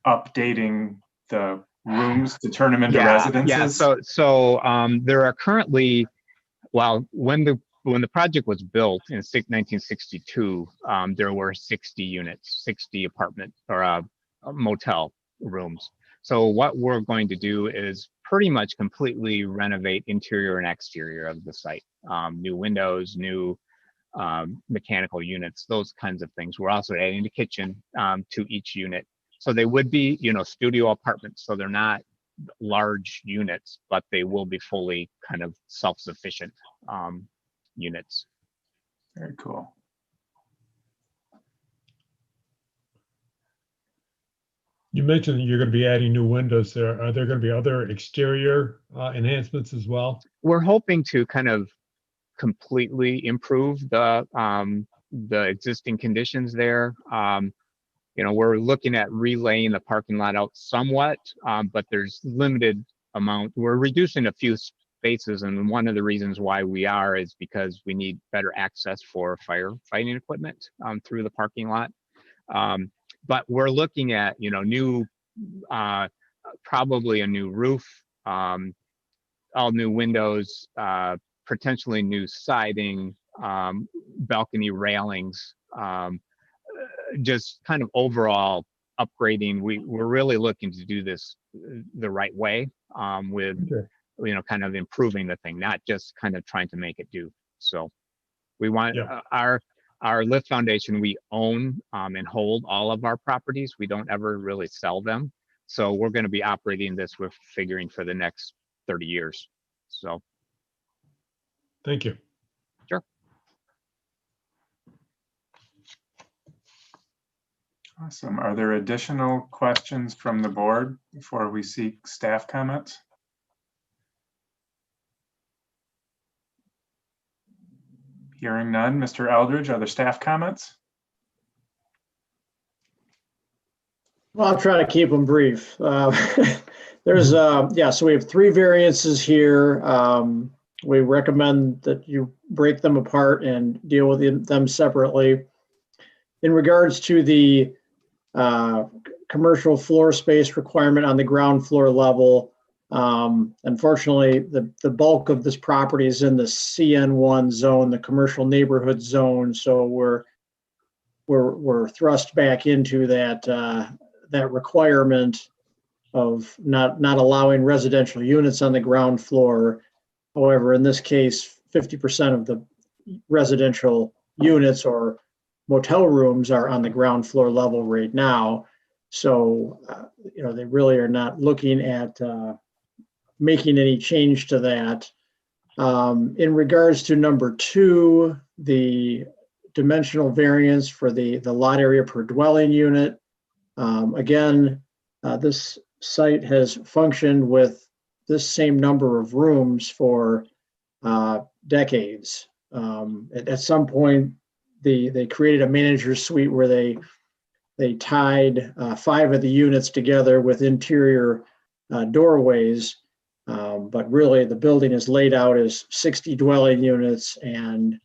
updating the rooms to turn them into residences. Yeah. So there are currently, when the project was built in 1962, there were 60 units, 60 apartment or motel rooms. So what we're going to do is pretty much completely renovate interior and exterior of the site. New windows, new mechanical units, those kinds of things. We're also adding the kitchen to each unit. So they would be, studio apartments. So they're not large units, but they will be fully kind of self-sufficient units. Very cool. You mentioned that you're going to be adding new windows there. Are there going to be other exterior enhancements as well? We're hoping to kind of completely improve the existing conditions there. We're looking at relaying the parking lot out somewhat, but there's limited amount. We're reducing a few spaces, and one of the reasons why we are is because we need better access for firefighting equipment through the parking lot. But we're looking at, new, probably a new roof, all new windows, potentially new siding, balcony railings, just kind of overall upgrading. We're really looking to do this the right way, with, kind of improving the thing, not just kind of trying to make it do. So we want our Lift Foundation, we own and hold all of our properties. We don't ever really sell them. So we're going to be operating this, we're figuring, for the next 30 years. So. Thank you. Sure. Awesome. Are there additional questions from the board before we seek staff comments? Hearing none. Mr. Eldridge, are there staff comments? Well, I'll try to keep them brief. There's, so we have 3 variances here. We recommend that you break them apart and deal with them separately. In regards to the commercial floor space requirement on the ground floor level, unfortunately, the bulk of this property is in the CN1 zone, the commercial neighborhood zone. So we're thrust back into that requirement of not allowing residential units on the ground floor. However, in this case, 50% of the residential units or motel rooms are on the ground floor level right now. So, they really are not looking at making any change to that. In regards to number 2, the dimensional variance for the lot area per dwelling unit. Again, this site has functioned with this same number of rooms for decades. At some point, they created a manager's suite where they tied 5 of the units together with interior doorways. But really, the building is laid out as 60 dwelling units, and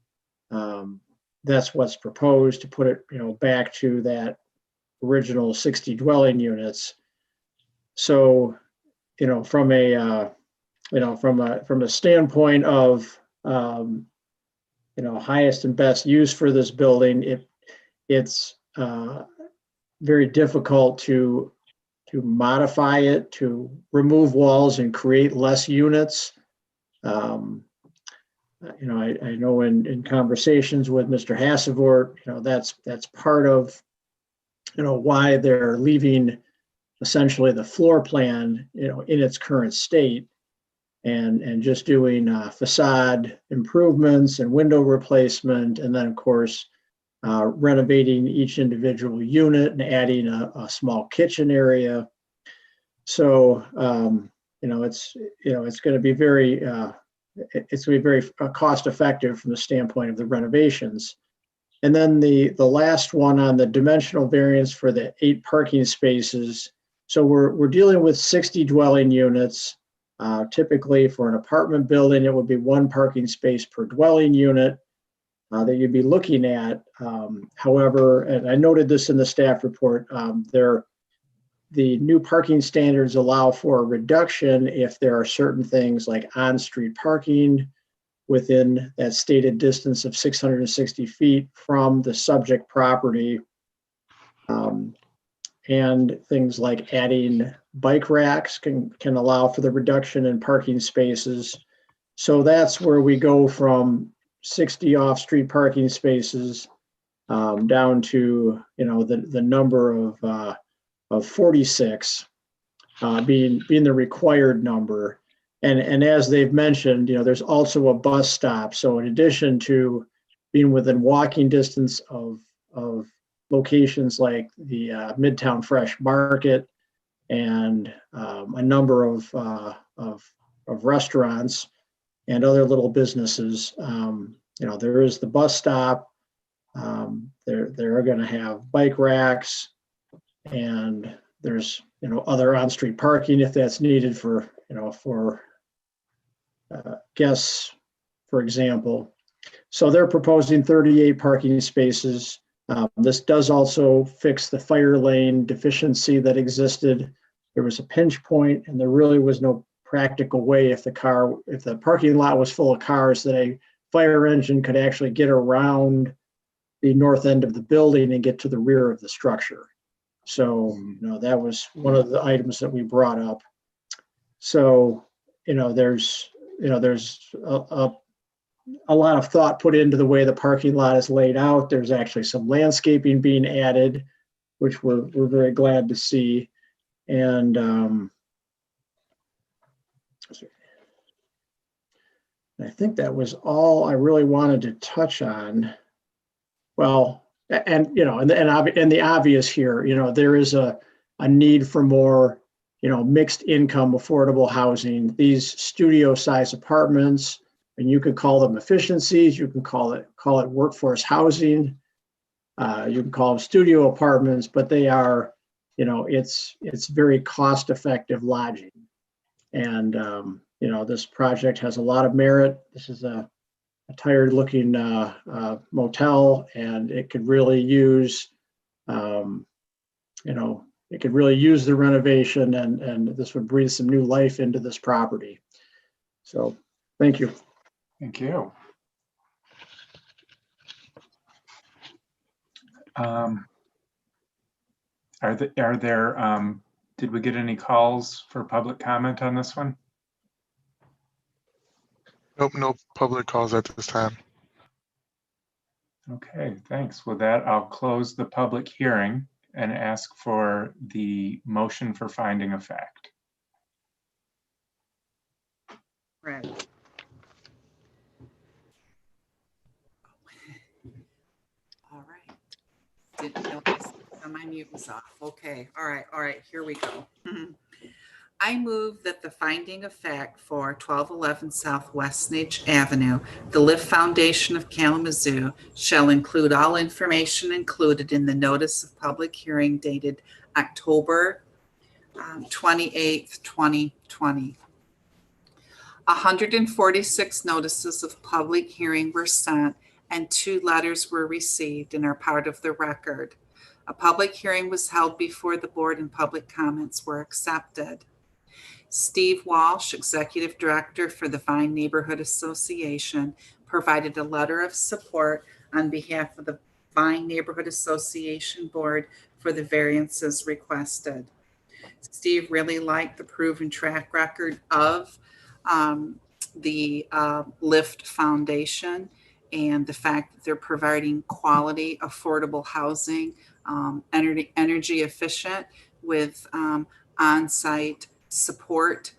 that's what's proposed, to put it, back to that original 60 dwelling units. So, from a standpoint of highest and best use for this building, it's very difficult to modify it, to remove walls and create less units. I know in conversations with Mr. Hassevort, that's part of, why they're leaving essentially the floor plan, in its current state, and just doing facade improvements and window replacement. And then, of course, renovating each individual unit and adding a small kitchen area. So, it's going to be very, cost effective from the standpoint of the renovations. And then the last one on the dimensional variance for the 8 parking spaces. So we're dealing with 60 dwelling units. Typically for an apartment building, it would be 1 parking space per dwelling unit that you'd be looking at. However, and I noted this in the staff report, the new parking standards allow for a reduction if there are certain things like on-street parking within that stated distance of 660 feet from the subject property. And things like adding bike racks can allow for the reduction in parking spaces. So that's where we go from 60 off-street parking spaces down to, the number of 46 being the required number. And as they've mentioned, there's also a bus stop. So in addition to being within walking distance of locations like the Midtown Fresh Market and a number of restaurants and other little businesses, there is the bus stop. They're going to have bike racks, and there's other on-street parking if that's needed for guests, for example. So they're proposing 38 parking spaces. This does also fix the fire lane deficiency that existed. There was a pinch point, and there really was no practical way if the parking lot was full of cars that a fire engine could actually get around the north end of the building and get to the rear of the structure. So, that was one of the items that we brought up. So, there's a lot of thought put into the way the parking lot is laid out. There's actually some landscaping being added, which we're very glad to see. And I think that was all I really wanted to touch on. Well, and the obvious here, there is a need for more, mixed income, affordable housing. These studio size apartments, and you could call them efficiencies, you can call it workforce housing, you can call them studio apartments, but they are, it's very cost effective lodging. And, this project has a lot of merit. This is a tired looking motel, and it could really use, it could really use the renovation, and this would breathe some new life into this property. So, thank you. Thank you. Are there, did we get any calls for public comment on this one? Nope, no public calls at this time. Okay, thanks. With that, I'll close the public hearing and ask for the motion for finding of fact. Right. All right. Didn't notice my mute was off. Okay. All right. Here we go. I move that the finding of fact for 1211 South Westnedge Avenue, the Lift Foundation of Kalamazoo, shall include all information included in the notice of public hearing dated October 28th, 2020. 146 notices of public hearing were sent and 2 letters were received and are part of the record. A public hearing was held before the board and public comments were accepted. Steve Walsh, Executive Director for the Vine Neighborhood Association, provided a letter of support on behalf of the Vine Neighborhood Association Board for the variances requested. Steve really liked the proven track record of the Lift Foundation and the fact that they're providing quality, affordable housing, energy efficient with on-site support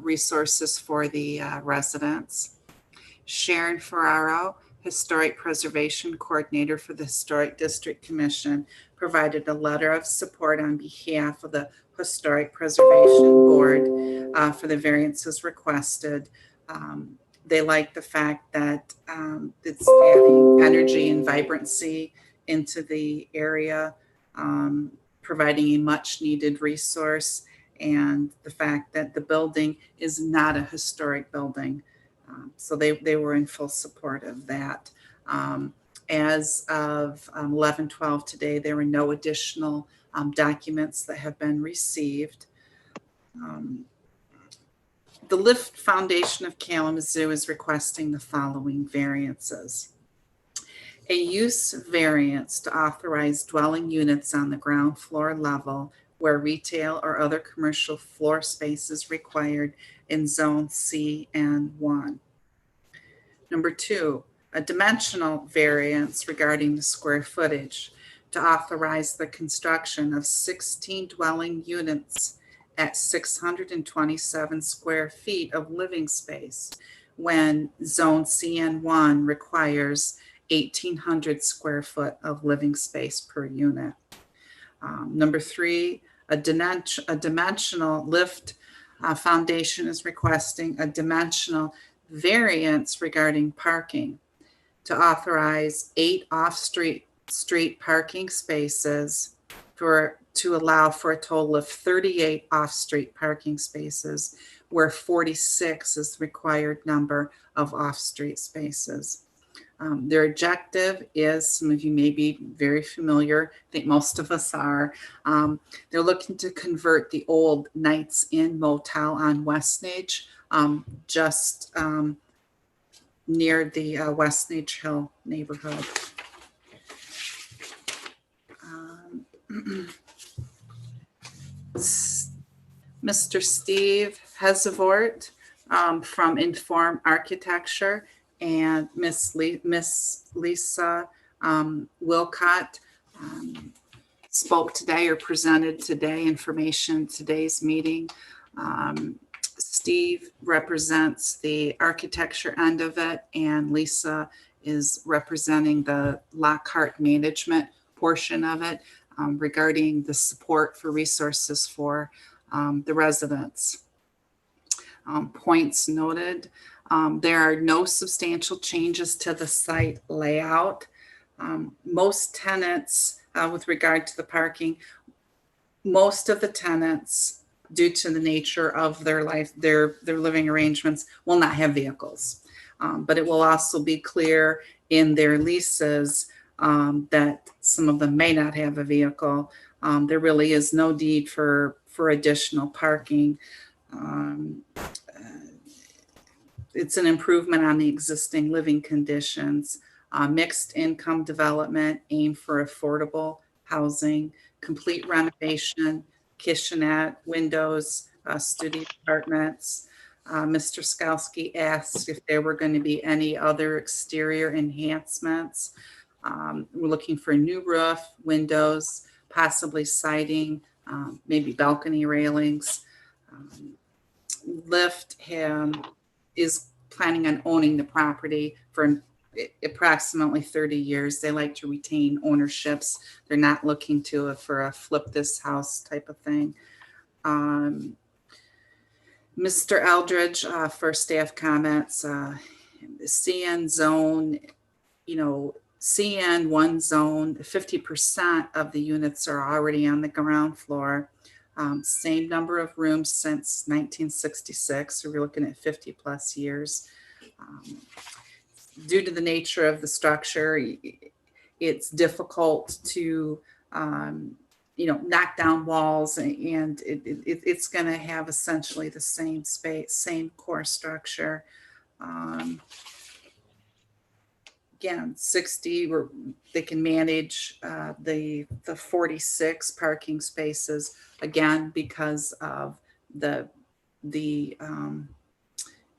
resources for the residents. Sharon Ferraro Historic Preservation Coordinator for the Historic District Commission, provided a letter of support on behalf of the Historic Preservation Board for the variances requested. They like the fact that it's adding energy and vibrancy into the area, providing a much needed resource, and the fact that the building is not a historic building. So they were in full support of that. As of 11/12 today, there were no additional documents that have been received. The Lift Foundation of Kalamazoo is requesting the following variances. A use variance to authorize dwelling units on the ground floor level where retail or other commercial floor space is required in Zone C and 1. Number 2, a dimensional variance regarding the square footage to authorize the construction of 16 dwelling units at 627 square feet of living space when Zone CN1 requires 1,800 square foot of living space per unit. Number 3, a dimensional lift foundation is requesting a dimensional variance regarding parking to authorize 8 off-street parking spaces to allow for a total of 38 off-street parking spaces, where 46 is the required number of off-street spaces. Their objective is, some of you may be very familiar, I think most of us are, they're looking to convert the old Knights Inn Motel on Westnage, just near the Westnage Hill neighborhood. Mr. Steve Hesevort from Inform Architecture and Miss Lisa Wilcott spoke today or presented today information today's meeting. Steve represents the architecture end of it, and Lisa is representing the Lockhart management portion of it, regarding the support for resources for the residents. Points noted. There are no substantial changes to the site layout. Most tenants, with regard to the parking, most of the tenants, due to the nature of their life, their living arrangements, will not have vehicles. But it will also be clear in their leases that some of them may not have a vehicle. There really is no need for additional parking. It's an improvement on the existing living conditions. Mixed income development aimed for affordable housing, complete renovation, kitchenette, windows, studio apartments. Mr. Skalski asked if there were going to be any other exterior enhancements. We're looking for a new roof, windows, possibly siding, maybe balcony railings. Lift is planning on owning the property for approximately 30 years. They like to retain ownerships. They're not looking for a flip this house type of thing. Mr. Eldridge, for staff comments, CN zone, CN1 zone, 50% of the units are already on the ground floor. Same number of rooms since 1966, so we're looking at 50 plus years. Due to the nature of the structure, it's difficult to, knock down walls, and it's going to have essentially the same space, same core structure. Again, 60, where they can manage the 46 parking spaces, again, because of the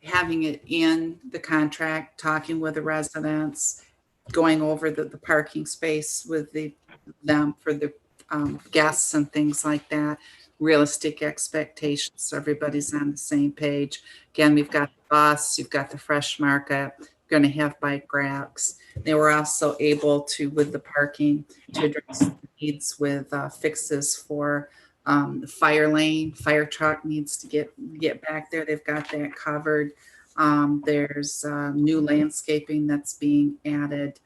having it in the contract, talking with the residents, going over the parking space with them for the guests and things like that, realistic expectations, so everybody's on the same page. Again, we've got the bus, you've got the Fresh Market, you've going to have bike racks. They were also able to, with the parking, to address the needs with fixes for the fire lane. Fire truck needs to get back there. They've got that covered. There's new landscaping that's being added.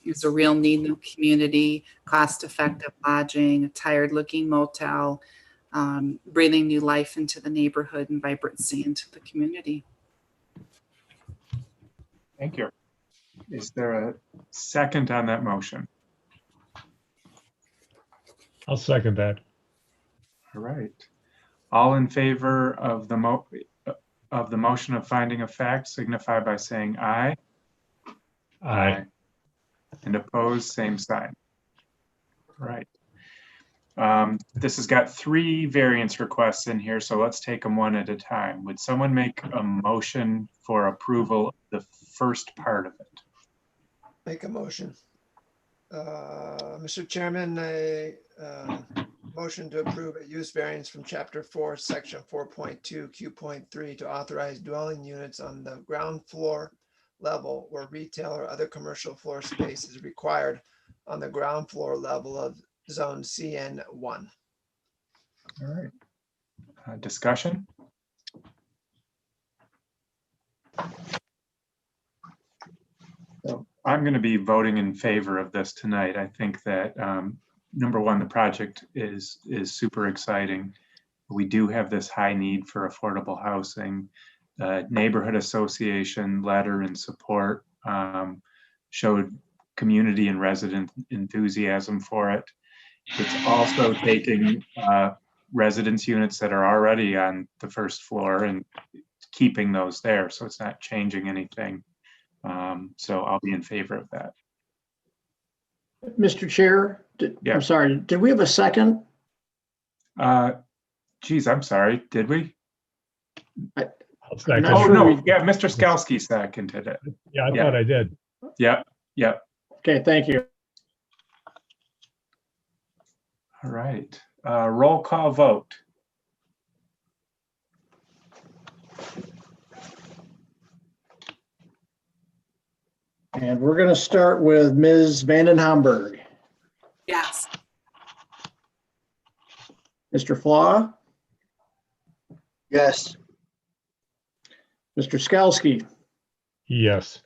It's a real need in the community, cost-effective lodging, a tired-looking motel, breathing new life into the neighborhood and vibrancy into the community. Thank you. Is there a second on that motion? I'll second that. All right. All in favor of the motion of finding of fact signify by saying aye. Aye. And opposed, same sign. Right. This has got 3 variance requests in here, so let's take them one at a time. Would someone make a motion for approval of the first part of it? Make a motion. Mr. Chairman, I motion to approve a use variance from Chapter 4, Section 4.2, Q.3 to authorize dwelling units on the ground floor level where retail or other commercial floor space is required on the ground floor level of Zone CN1. All right. Discussion? So I'm going to be voting in favor of this tonight. I think that number one, the project is super exciting. We do have this high need for affordable housing. Neighborhood association letter and support showed community and resident enthusiasm for it. It's also taking residence units that are already on the first floor and keeping those there, so it's not changing anything. So I'll be in favor of that. Mr. Chair, I'm sorry, did we have a second? Geez, I'm sorry, did we? I'll second. Oh, sure no, we- yeah, Mr. Skalsky seconded it. Yeah, I thought I did. Yep. Okay, thank you. All right, roll call vote. And we're going to start with Ms. Vanden Hamburg. Yes. Mr. Flaw, Yes. Mr. Skalsky, Yes.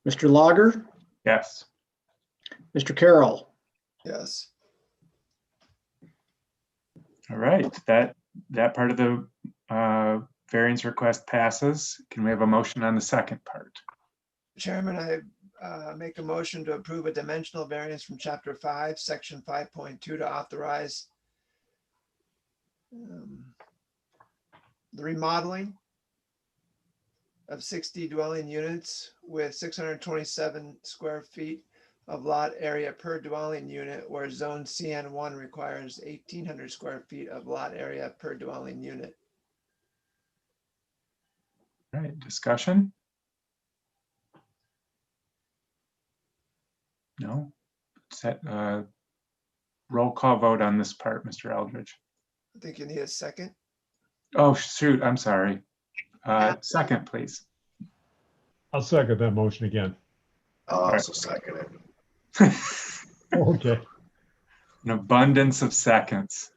Mr. Lager, Yes. Mr. Carroll. Yes. All right, that part of the variance request passes. Can we have a motion on the second part? Chairman, I make a motion to approve a dimensional variance from Chapter 5, Section 5.2 to authorize the remodeling of 60 dwelling units with 627 square feet of lot area per dwelling unit, where Zone CN1 requires 1,800 square feet of lot area per dwelling unit. All right, discussion? No? Set, roll call vote on this part, Mr. Eldridge. I think you need a second. Oh, shoot, I'm sorry. Second, please. I'll second that motion again. I'll also second it. Okay. An abundance of seconds.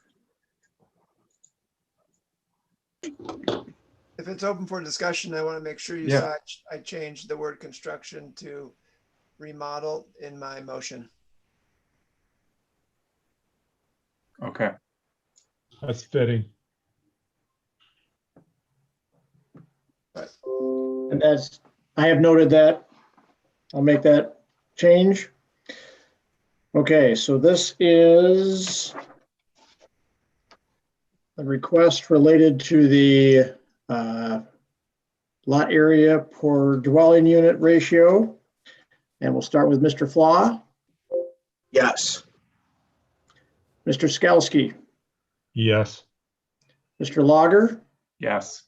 If it's open for discussion, I want to make sure you Yeah. saw I changed the word construction to remodel in my motion. Okay. That's fitting. And that's, I have noted that. I'll make that change. Okay, so this is a request related to the lot area per dwelling unit ratio. And we'll start with Mr. Flaw, Yes. Mr. Skalsky, Yes. Mr. Lager, Yes.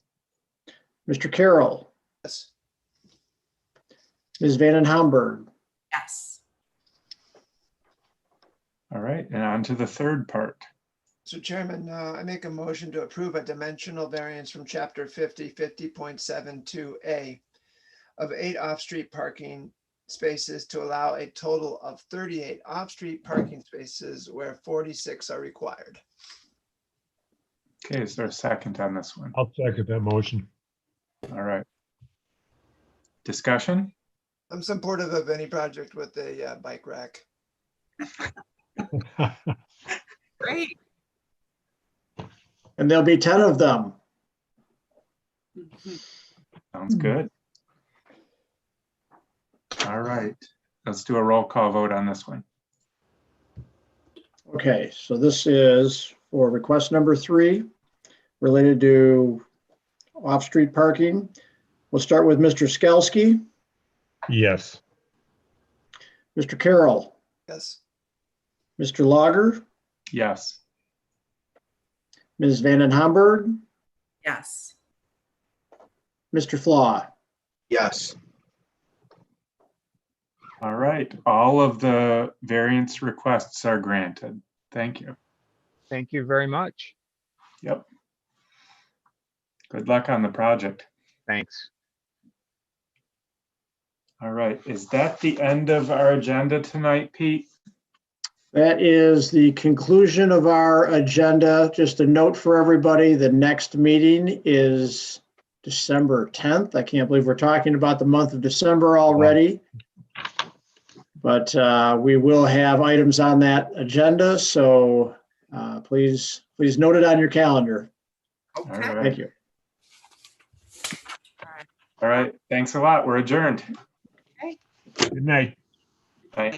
Mr. Carroll, Yes. Ms. Vanden Hamburg. Yes. All right, and on to the third part. So Chairman, I make a motion to approve a dimensional variance from Chapter 50, 50.72A of 8 off-street parking spaces to allow a total of 38 off-street parking spaces where 46 are required. Okay, is there a second on this one? I'll second that motion. All right. Discussion? I'm supportive of any project with a bike rack. Great. And there'll be 10 of them. Sounds good. All right, let's do a roll call vote on this one. Okay, so this is for request number 3 related to off-street parking. We'll start with Mr. Skalsky, Yes. Mr. Carroll, Yes. Mr. Lager, Yes. Ms. Vanden Hamburg, Yes. Mr. Flaw. Yes. All right, all of the variance requests are granted. Thank you. Thank you very much. Yep. Good luck on the project. Thanks. All right, is that the end of our agenda tonight, Pete? That is the conclusion of our agenda. Just a note for everybody, the next meeting is December 10th. I can't believe we're talking about the month of December already. But we will have items on that agenda, so please note it on your calendar. All Okay. right. Thank you. All right, thanks a lot. We're adjourned. Good night. Bye.